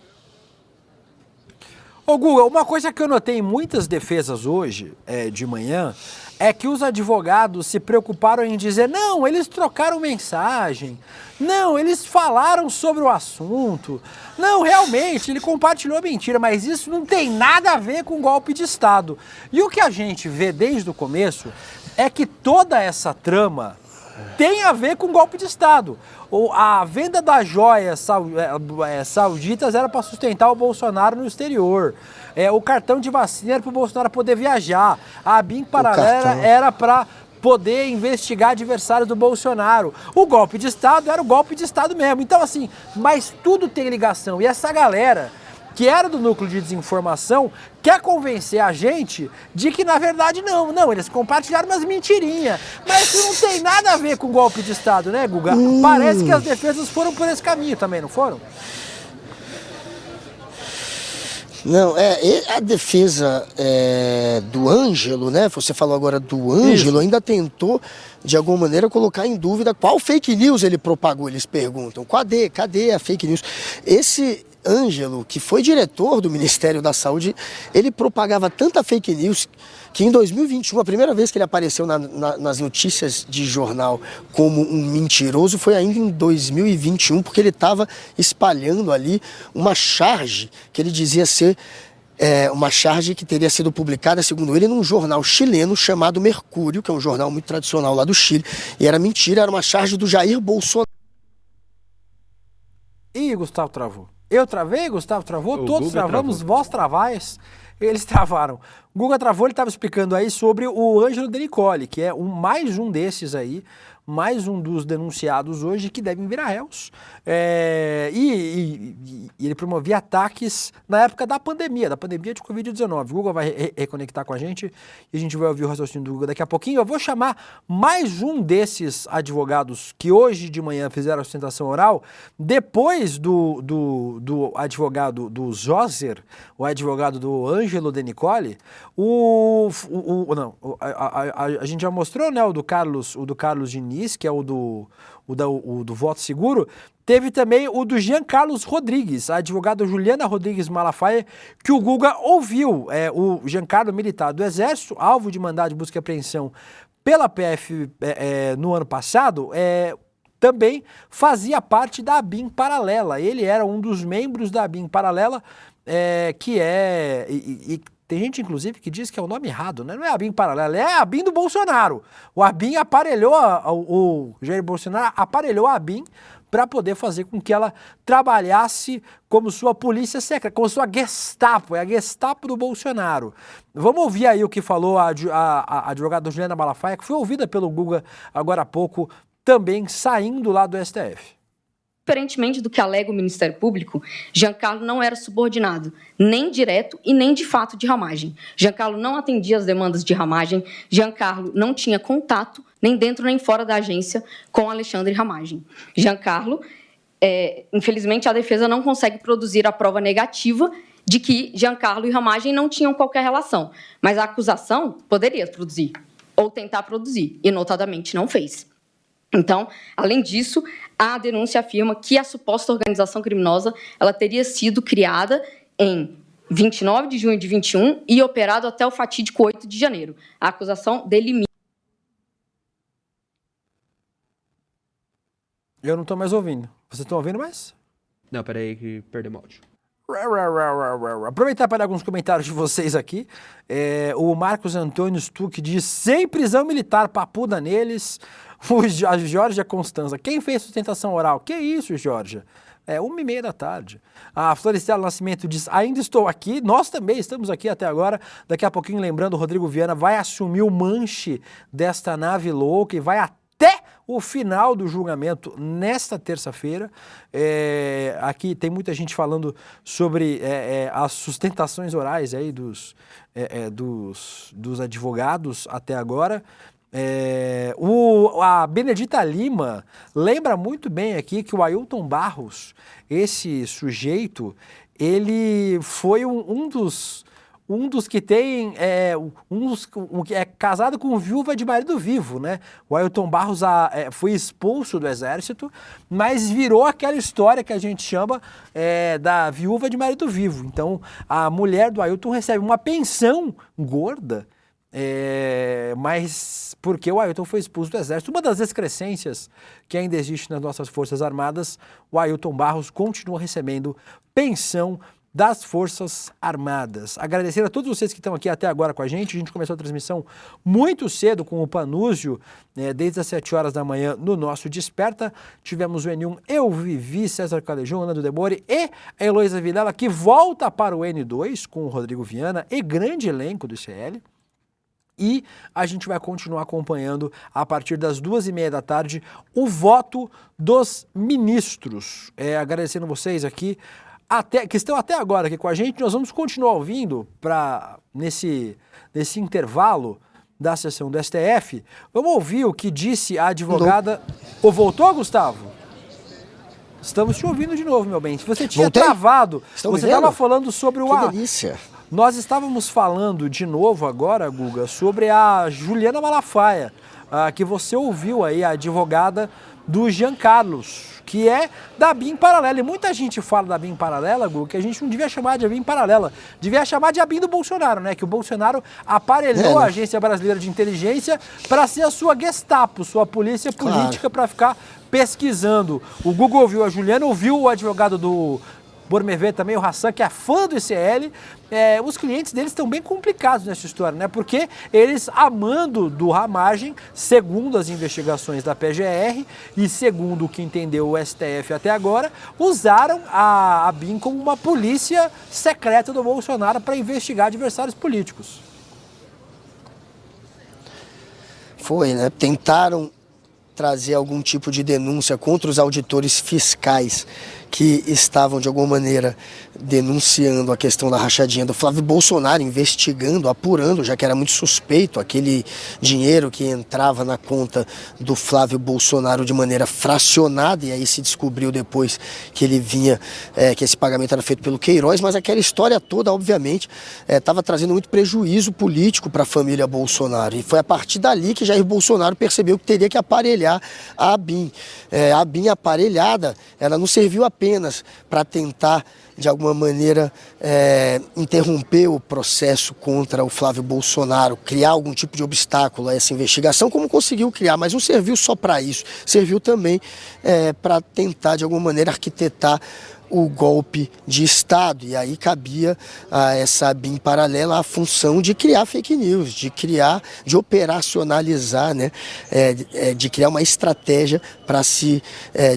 Ô Guga, uma coisa que eu notei em muitas defesas hoje, de manhã, é que os advogados se preocuparam em dizer, não, eles trocaram mensagem, não, eles falaram sobre o assunto, não, realmente, ele compartilhou mentira, mas isso não tem nada a ver com golpe de Estado. E o que a gente vê desde o começo é que toda essa trama tem a ver com golpe de Estado. A venda das joias sauditas era para sustentar o Bolsonaro no exterior. O cartão de vacina era para o Bolsonaro poder viajar. A ABIN paralela era para poder investigar adversários do Bolsonaro. O golpe de Estado era o golpe de Estado mesmo. Então, assim, mas tudo tem ligação. E essa galera que era do núcleo de desinformação, quer convencer a gente de que, na verdade, não, eles compartilharam umas mentirinhas. Mas isso não tem nada a ver com golpe de Estado, né, Guga? Parece que as defesas foram por esse caminho também, não foram? Não, a defesa do Ângelo, né? Você falou agora do Ângelo, ainda tentou, de alguma maneira, colocar em dúvida qual fake news ele propagou, eles perguntam. Cadê a fake news? Esse Ângelo, que foi diretor do Ministério da Saúde, ele propagava tanta fake news que em 2021, a primeira vez que ele apareceu nas notícias de jornal como um mentiroso foi ainda em 2021, porque ele estava espalhando ali uma charge que ele dizia ser uma charge que teria sido publicada, segundo ele, num jornal chileno chamado Mercúrio, que é um jornal muito tradicional lá do Chile, e era mentira, era uma charge do Jair Bolsonaro. Ih, Gustavo travou. Eu travei, Gustavo travou, todos travamos, vós travais, eles travaram. O Guga travou, ele estava explicando aí sobre o Ângelo Denicoli, que é mais um desses aí, mais um dos denunciados hoje que devem virar réus. E ele promovia ataques na época da pandemia de Covid-19. O Guga vai reconectar com a gente e a gente vai ouvir o raciocínio do Guga daqui a pouquinho. Eu vou chamar mais um desses advogados que hoje de manhã fizeram a sustentação oral, depois do advogado do Zoser, o advogado do Ângelo Denicoli. A gente já mostrou, né, o do Carlos Diniz, que é o do voto seguro. Teve também o do Jean Carlos Rodrigues, a advogada Juliana Rodrigues Malafaia, que o Guga ouviu. O Jean Carlos, militar do Exército, alvo de mandado de busca e apreensão pela PF no ano passado, também fazia parte da ABIN Paralela. Ele era um dos membros da ABIN Paralela, tem gente, inclusive, que diz que é o nome errado, né? Não é a ABIN Paralela, é a ABIN do Bolsonaro. O ABIN aparelhou, o Jair Bolsonaro aparelhou a ABIN para poder fazer com que ela trabalhasse como sua polícia secreta, como sua Gestapo, é a Gestapo do Bolsonaro. Vamos ouvir aí o que falou a advogada Juliana Malafaia, que foi ouvida pelo Guga agora há pouco, também saindo lá do STF. Diferentemente do que alega o Ministério Público, Giancarlo não era subordinado, nem direto e nem de fato de Ramagem. Giancarlo não atendia às demandas de Ramagem, Giancarlo não tinha contato, nem dentro nem fora da agência, com Alexandre Ramagem. Giancarlo, infelizmente, a defesa não consegue produzir a prova negativa de que Giancarlo e Ramagem não tinham qualquer relação, mas a acusação poderia produzir, ou tentar produzir, e notadamente não fez. Então, além disso, a denúncia afirma que a suposta organização criminosa ela teria sido criada em 29 de junho de 21 e operado até o fatídico 8 de janeiro. A acusação delimita... Eu não estou mais ouvindo. Vocês estão ouvindo mais? Não, peraí que perdemos o áudio. Aproveitar para alguns comentários de vocês aqui. O Marcos Antônio Stuck diz: sem prisão militar, papuda neles. A Georgia Constanza: quem fez sustentação oral? Que isso, Georgia? 1h30 da tarde. A Floristela Nascimento diz: ainda estou aqui. Nós também estamos aqui até agora. Daqui a pouquinho, lembrando, o Rodrigo Viana vai assumir o manche desta nave louca e vai até o final do julgamento nesta terça-feira. Aqui tem muita gente falando sobre as sustentações orais aí dos advogados até agora. A Benedita Lima lembra muito bem aqui que o Ailton Barros, esse sujeito, ele foi um dos que tem, que é casado com viúva de marido vivo, né? O Ailton Barros foi expulso do exército, mas virou aquela história que a gente chama da viúva de marido vivo. Então, a mulher do Ailton recebe uma pensão gorda, mas porque o Ailton foi expulso do exército. Uma das excrescências que ainda existe nas nossas Forças Armadas, o Ailton Barros continua recebendo pensão das Forças Armadas. Agradecer a todos vocês que estão aqui até agora com a gente. A gente começou a transmissão muito cedo com o Panúzio, desde as 7 horas da manhã no nosso Desperta. Tivemos o N1, eu Vivi, César Calejão, Nando Demore e a Heloísa Vilela, que volta para o N2 com o Rodrigo Viana e grande elenco do ICL. E a gente vai continuar acompanhando, a partir das 2h30 da tarde, o voto dos ministros. Agradecendo vocês aqui, que estão até agora aqui com a gente. Nós vamos continuar ouvindo nesse intervalo da sessão do STF. Vamos ouvir o que disse a advogada... Voltou, Gustavo? Estamos te ouvindo de novo, meu bem. Você tinha travado. Você estava falando sobre o... Que delícia. Nós estávamos falando de novo agora, Guga, sobre a Juliana Malafaia, que você ouviu aí, a advogada do Giancarlo, que é da ABIN Paralela. E muita gente fala da ABIN Paralela, Guga, que a gente não devia chamar de ABIN Paralela, devia chamar de ABIN do Bolsonaro, né? Que o Bolsonaro aparelhou a Agência Brasileira de Inteligência para ser a sua Gestapo, sua polícia política, para ficar pesquisando. O Guga ouviu a Juliana, ouviu o advogado do Bormevé também, o Hassan, que é fã do ICL. Os clientes deles estão bem complicados nessa história, né? Porque eles, amando do Ramagem, segundo as investigações da PGR e segundo o que entendeu o STF até agora, usaram a ABIN como uma polícia secreta do Bolsonaro para investigar adversários políticos. Foi, né? Tentaram trazer algum tipo de denúncia contra os auditores fiscais que estavam, de alguma maneira, denunciando a questão da rachadinha do Flávio Bolsonaro, investigando, apurando, já que era muito suspeito aquele dinheiro que entrava na conta do Flávio Bolsonaro de maneira fracionada, e aí se descobriu depois que ele vinha, que esse pagamento era feito pelo Queiroz, mas aquela história toda, obviamente, estava trazendo muito prejuízo político para a família Bolsonaro, e foi a partir dali que Jair Bolsonaro percebeu que teria que aparelhar a ABIN. A ABIN aparelhada, ela não serviu apenas para tentar, de alguma maneira, interromper o processo contra o Flávio Bolsonaro, criar algum tipo de obstáculo a essa investigação, como conseguiu criar, mas não serviu só para isso, serviu também para tentar, de alguma maneira, arquitetar o golpe de Estado. E aí cabia a essa BIM paralela a função de criar fake news, de operacionalizar, né, de criar uma estratégia para se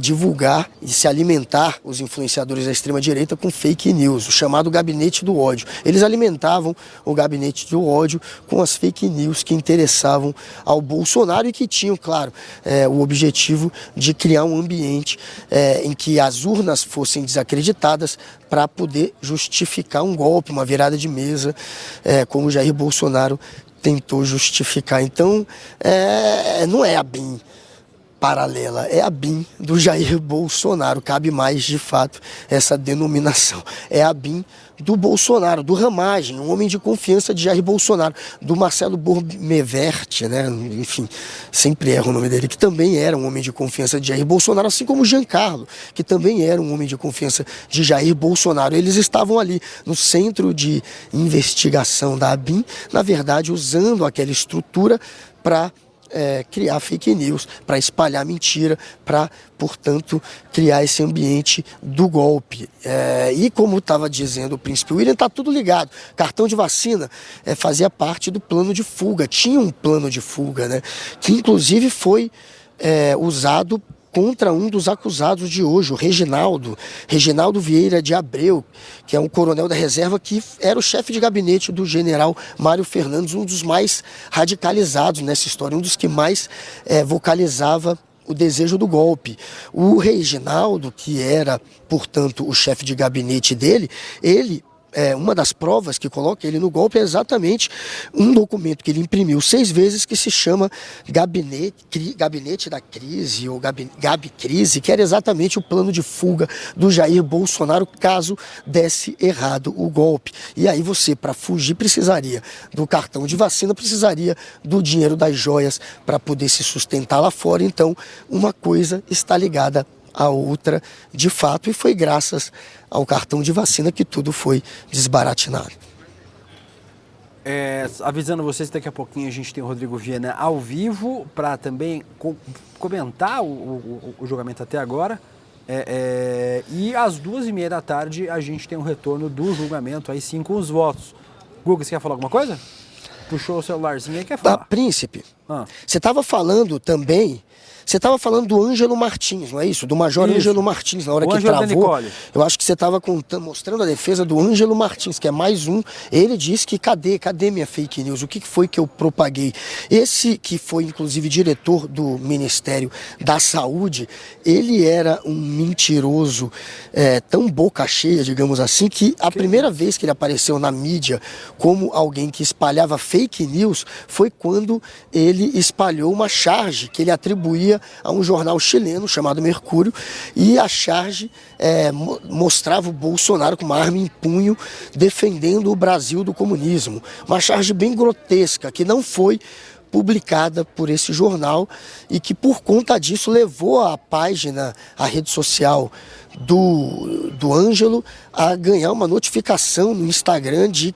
divulgar e se alimentar os influenciadores da extrema-direita com fake news, o chamado gabinete do ódio. Eles alimentavam o gabinete do ódio com as fake news que interessavam ao Bolsonaro e que tinham, claro, o objetivo de criar um ambiente em que as urnas fossem desacreditadas para poder justificar um golpe, uma virada de mesa, como Jair Bolsonaro tentou justificar. Então, não é a BIM paralela, é a BIM do Jair Bolsonaro. Cabe mais, de fato, essa denominação. É a BIM do Bolsonaro, do Ramagem, um homem de confiança de Jair Bolsonaro, do Marcelo Bormevert, né? Enfim, sempre erro o nome dele, que também era um homem de confiança de Jair Bolsonaro, assim como o Giancarlo, que também era um homem de confiança de Jair Bolsonaro. Eles estavam ali no centro de investigação da BIM, na verdade, usando aquela estrutura para criar fake news, para espalhar mentira, para, portanto, criar esse ambiente do golpe. E como estava dizendo o príncipe William, está tudo ligado. Cartão de vacina fazia parte do plano de fuga, tinha um plano de fuga, né, que inclusive foi usado contra um dos acusados de hoje, o Reginaldo Vieira de Abreu, que é um coronel da reserva que era o chefe de gabinete do general Mário Fernandes, um dos mais radicalizados nessa história, um dos que mais vocalizava o desejo do golpe. O Reginaldo, que era, portanto, o chefe de gabinete dele, uma das provas que coloca ele no golpe é exatamente um documento que ele imprimiu 6 vezes, que se chama Gabinete da Crise, ou Gabi Crise, que era exatamente o plano de fuga do Jair Bolsonaro caso desse errado o golpe. E aí você, para fugir, precisaria do cartão de vacina, precisaria do dinheiro das joias para poder se sustentar lá fora. Então, uma coisa está ligada à outra de fato, e foi graças ao cartão de vacina que tudo foi desbaratinado. Avisando vocês, daqui a pouquinho a gente tem o Rodrigo Viana ao vivo para também comentar o julgamento até agora. E às 2h30 da tarde a gente tem um retorno do julgamento, aí sim com os votos. Guga, você quer falar alguma coisa? Puxou o celularzinho aí, quer falar? Príncipe, você estava falando também... Você estava falando do Ângelo Martins, não é isso? Do Major Ângelo Martins, na hora que travou. Eu acho que você estava mostrando a defesa do Ângelo Martins, que é mais um. Ele disse que cadê minha fake news? O que foi que eu propaguei? Esse que foi, inclusive, diretor do Ministério da Saúde, ele era um mentiroso tão boca cheia, digamos assim, que a primeira vez que ele apareceu na mídia como alguém que espalhava fake news foi quando ele espalhou uma charge que ele atribuía a um jornal chileno chamado Mercúrio, e a charge mostrava o Bolsonaro com uma arma em punho defendendo o Brasil do comunismo. Uma charge bem grotesca, que não foi publicada por esse jornal e que por conta disso levou a página, a rede social do Ângelo a ganhar uma notificação no Instagram de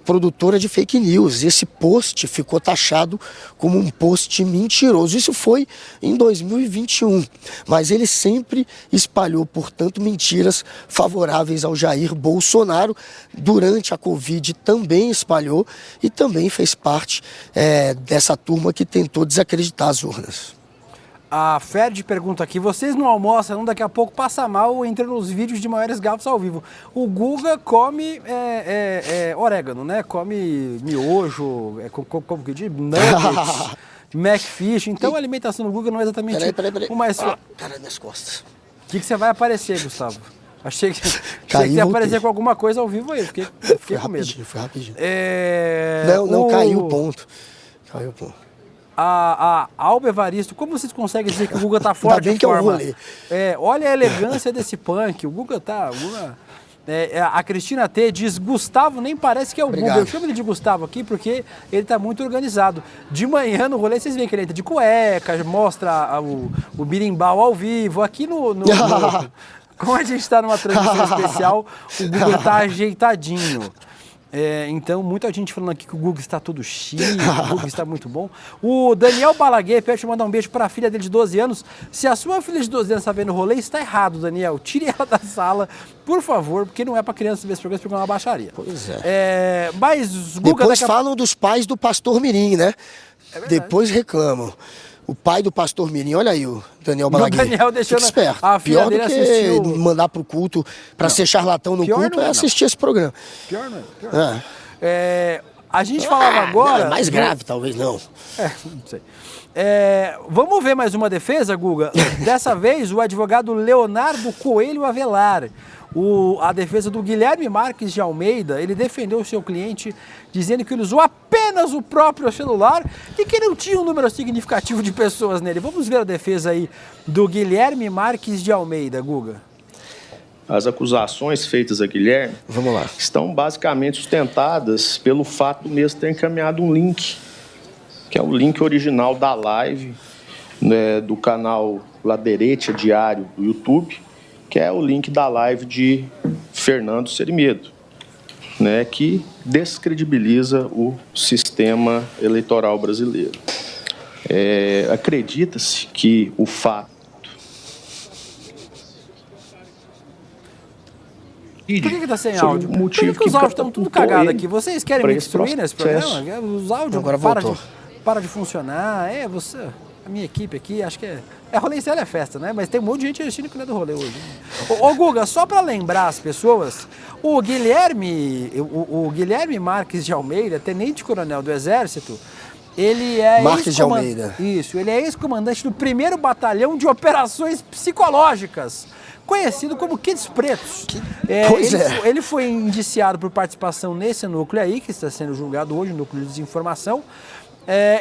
produtora de fake news. Esse post ficou taxado como um post mentiroso. Isso foi em 2021, mas ele sempre espalhou, portanto, mentiras favoráveis ao Jair Bolsonaro. Durante a Covid também espalhou e também fez parte dessa turma que tentou desacreditar as urnas. A Ferd pergunta aqui, vocês não almoçam, daqui a pouco passa mal, entra nos vídeos de maiores gafos ao vivo. O Guga come orégano, né? Come miojo, como que diz? Nuggets, Macfish. Então a alimentação do Guga não é exatamente o mais... Caralho, minhas costas. O que você vai aparecer, Gustavo? Achei que você ia aparecer com alguma coisa ao vivo aí, fiquei com medo. Foi rapidinho. Não, caiu o ponto. Caiu o ponto. A Alba Evaristo, como vocês conseguem dizer que o Guga tá fora de forma? Olha a elegância desse punk, o Guga tá... a Cristina T diz, Gustavo nem parece que é o Guga. Eu chamo ele de Gustavo aqui porque ele tá muito organizado. De manhã no rolê, vocês veem que ele entra de cueca, mostra o birimbau ao vivo. Aqui como a gente tá numa transmissão especial, o Guga tá ajeitadinho. Então, muita gente falando aqui que o Guga está todo chique, o Guga está muito bom. O Daniel Balaguer pede mandar um beijo para a filha dele de 12 anos. Se a sua filha de 12 anos está vendo o rolê, está errado, Daniel. Tire ela da sala, por favor, porque não é para criança ver esse programa é uma baixaria. Pois é. Mas, Guga... Depois falam dos pais do Pastor Mirim, né? Depois reclamam. O pai do Pastor Mirim, olha aí o Daniel Balaguer. O Daniel deixando esperto. a filha Pior dele do que assistiu... mandar pro culto, para ser charlatão no culto, é assistir esse programa. Pior não é. A gente falava agora... Não, mais grave, talvez não. Não sei. Vamos ver mais uma defesa, Guga? Dessa vez, o advogado Leonardo Coelho Avelar. A defesa do Guilherme Marques de Almeida, ele defendeu o seu cliente dizendo que ele usou apenas o próprio celular e que não tinha um número significativo de pessoas nele. Vamos ver a defesa aí do Guilherme Marques de Almeida, Guga. As acusações feitas a Guilherme estão basicamente sustentadas pelo fato do mesmo ter encaminhado um link, que é o link original da live, né, do canal Laderete Diário do YouTube, que é o link da live de Fernando Cerimedo, né, que descredibiliza o sistema eleitoral brasileiro. Acredita-se que o fato... Por que está sem áudio? Por que os áudios estão tudo cagados aqui? Vocês querem me destruir nesse programa? Os áudios para de funcionar. A minha equipe aqui, acho que rolê sem é festa, né? Mas tem um monte de gente assistindo que não é do rolê hoje. Ô Guga, só para lembrar as pessoas, o Guilherme Marques de Almeida, tenente-coronel do Exército, ele é Marques de Almeida. Isso, ele é ex-comandante do 1º Batalhão de Operações Psicológicas, conhecido como Kids Pretos. Ele foi indiciado por participação nesse núcleo aí, que está sendo julgado hoje, no núcleo de desinformação.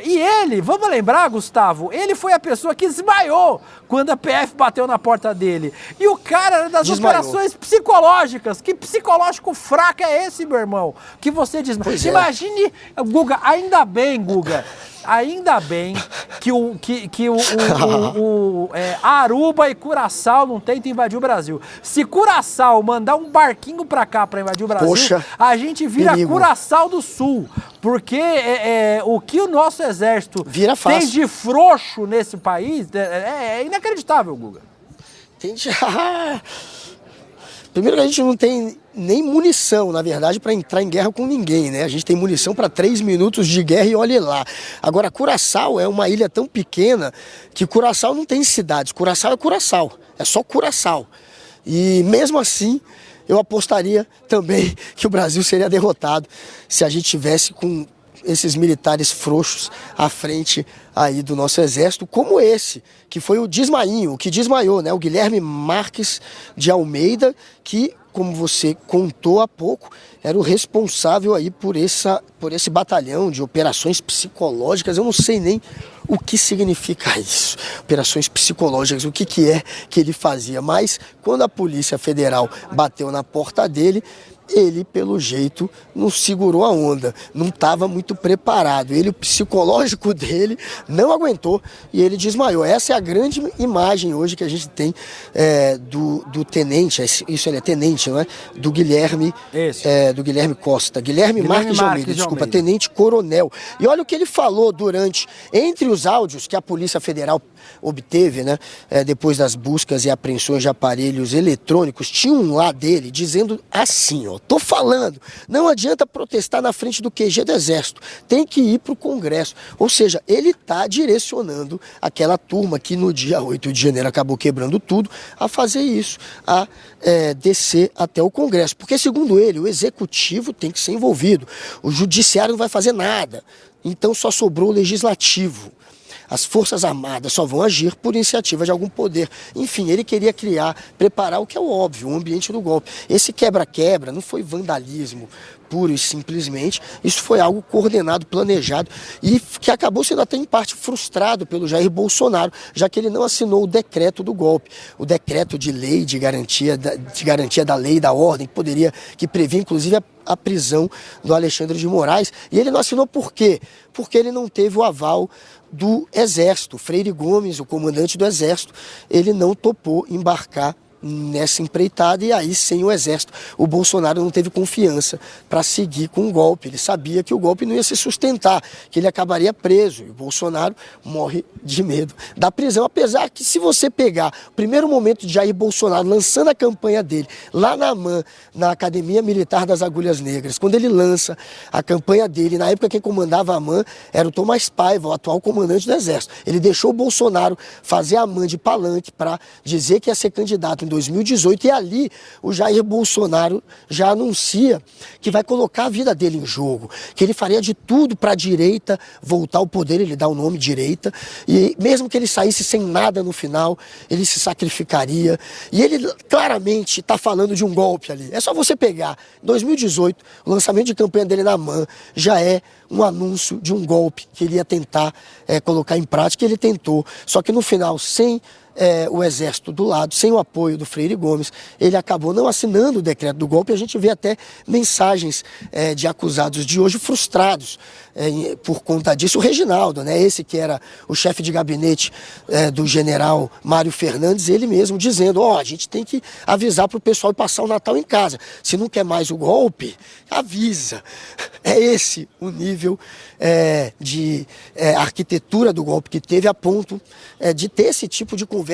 E ele, vamos lembrar, Gustavo, ele foi a pessoa que desmaiou quando a PF bateu na porta dele. E o cara era das operações psicológicas. Que psicológico fraco é esse, meu irmão? Que você desmaiou. Imagine, Guga, ainda bem que Aruba e Curaçao não tentam invadir o Brasil. Se Curaçao mandar um barquinho pra cá pra invadir o Brasil, a gente vira Curaçao do Sul. Porque o que o nosso exército tem de frouxo nesse país é inacreditável, Guga. Primeiro que a gente não tem nem munição, na verdade, para entrar em guerra com ninguém, né? A gente tem munição para 3 minutos de guerra e olhe lá. Agora, Curaçao é uma ilha tão pequena que Curaçao não tem cidades. Curaçao é Curaçao, é só Curaçao. E mesmo assim, eu apostaria também que o Brasil seria derrotado se a gente tivesse com esses militares frouxos à frente aí do nosso exército, como esse, que foi o desmainho, o que desmaiou, né? O Guilherme Marques de Almeida, que, como você contou há pouco, era o responsável aí por esse batalhão de operações psicológicas. Eu não sei nem o que significa isso, operações psicológicas, o que é que ele fazia. Mas quando a Polícia Federal bateu na porta dele, ele, pelo jeito, não segurou a onda, não estava muito preparado. O psicológico dele não aguentou e ele desmaiou. Essa é a grande imagem hoje que a gente tem do tenente, isso ele é tenente, não é? Do Guilherme Costa. Guilherme Marques de Almeida, desculpa, tenente-coronel. E olha o que ele falou entre os áudios que a Polícia Federal obteve, né? Depois das buscas e apreensões de aparelhos eletrônicos, tinha um lá dele dizendo assim, ó: tô falando, não adianta protestar na frente do QG do Exército, tem que ir para o Congresso. Ou seja, ele está direcionando aquela turma que no dia 8 de janeiro acabou quebrando tudo, a fazer isso, a descer até o Congresso. Porque, segundo ele, o Executivo tem que ser envolvido, o Judiciário não vai fazer nada, então só sobrou o Legislativo. As Forças Armadas só vão agir por iniciativa de algum poder. Enfim, ele queria preparar o que é o óbvio, o ambiente do golpe. Esse quebra-quebra não foi vandalismo puro e simplesmente, isso foi algo coordenado, planejado e que acabou sendo até em parte frustrado pelo Jair Bolsonaro, já que ele não assinou o decreto do golpe, o decreto de lei de garantia da lei e da ordem, que previa inclusive a prisão do Alexandre de Moraes, e ele não assinou por quê? Porque ele não teve o aval do Exército. Freire Gomes, o comandante do Exército, ele não topou embarcar nessa empreitada, e aí sem o Exército o Bolsonaro não teve confiança para seguir com o golpe. Ele sabia que o golpe não ia se sustentar, que ele acabaria preso, e o Bolsonaro morre de medo da prisão, apesar que se você pegar o primeiro momento de Jair Bolsonaro lançando a campanha dele lá na AMAN, na Academia Militar das Agulhas Negras, quando ele lança a campanha dele, na época quem comandava a AMAN era o Tomás Paiva, o atual comandante do Exército. Ele deixou o Bolsonaro fazer a AMAN de palanque para dizer que ia ser candidato em 2018, e ali o Jair Bolsonaro já anuncia que vai colocar a vida dele em jogo, que ele faria de tudo para a direita voltar ao poder, ele dá o nome direita, e mesmo que ele saísse sem nada no final, ele se sacrificaria, e ele claramente está falando de um golpe ali. É só você pegar, em 2018, o lançamento de campanha dele na AMAN já é um anúncio de um golpe que ele ia tentar colocar em prática, e ele tentou, só que no final, sem o Exército do lado, sem o apoio do Freire Gomes, ele acabou não assinando o decreto do golpe. A gente vê até mensagens de acusados de hoje frustrados por conta disso. O Reginaldo, né, esse que era o chefe de gabinete do general Mário Fernandes, ele mesmo dizendo, a gente tem que avisar para o pessoal passar o Natal em casa. Se não quer mais o golpe, avisa. É esse o nível de arquitetura do golpe que teve, a ponto de ter esse tipo de conversa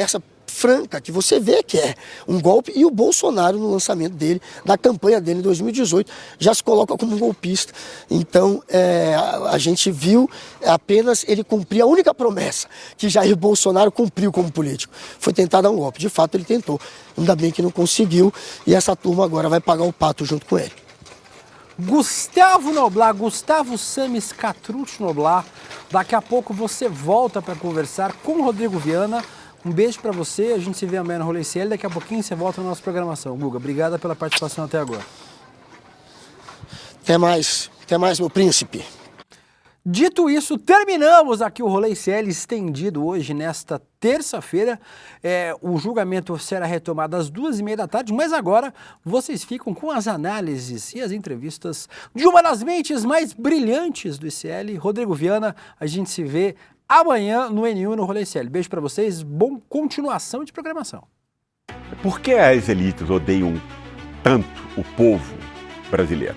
franca, que você vê que é um golpe, e o Bolsonaro, no lançamento dele, da campanha dele em 2018, já se coloca como um golpista. Então, a gente viu apenas ele cumprir a única promessa que Jair Bolsonaro cumpriu como político, foi tentar dar um golpe. De fato, ele tentou, ainda bem que não conseguiu, e essa turma agora vai pagar o pato junto com ele. Gustavo Noblar, Gustavo Samis Catrucci Noblar, daqui a pouco você volta para conversar com o Rodrigo Viana. Um beijo para você, a gente se vê amanhã no Rolê CL, daqui a pouquinho você volta na nossa programação. Guga, obrigada pela participação até agora. Até mais, meu príncipe. Dito isso, terminamos aqui o Rolê CL estendido hoje, nesta terça-feira. O julgamento será retomado às 2h30 da tarde, mas agora vocês ficam com as análises e as entrevistas de uma das mentes mais brilhantes do ICL, Rodrigo Viana. A gente se vê amanhã no N1 no Rolê CL. Beijo para vocês, bom continuação de programação. Por que as elites odeiam tanto o povo brasileiro?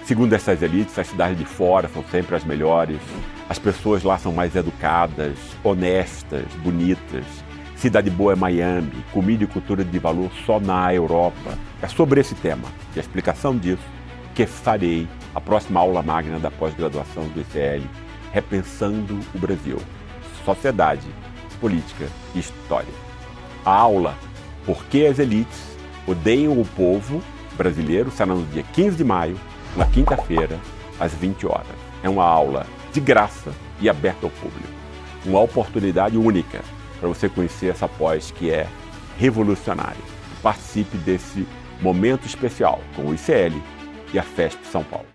Segundo essas elites, as cidades de fora são sempre as melhores, as pessoas lá são mais educadas, honestas, bonitas. Cidade boa é Miami, comida e cultura de valor só na Europa. É sobre esse tema e a explicação disso que farei a próxima aula magna da pós-graduação do ICL, Repensando o Brasil, Sociedade, Política e História. A aula Por que as elites odeiam o povo brasileiro será no dia 15 de maio, na quinta-feira, às 20 horas. É uma aula de graça e aberta ao público. Uma oportunidade única para você conhecer essa pós que é revolucionária. Participe desse momento especial com o ICL e a FESP São Paulo.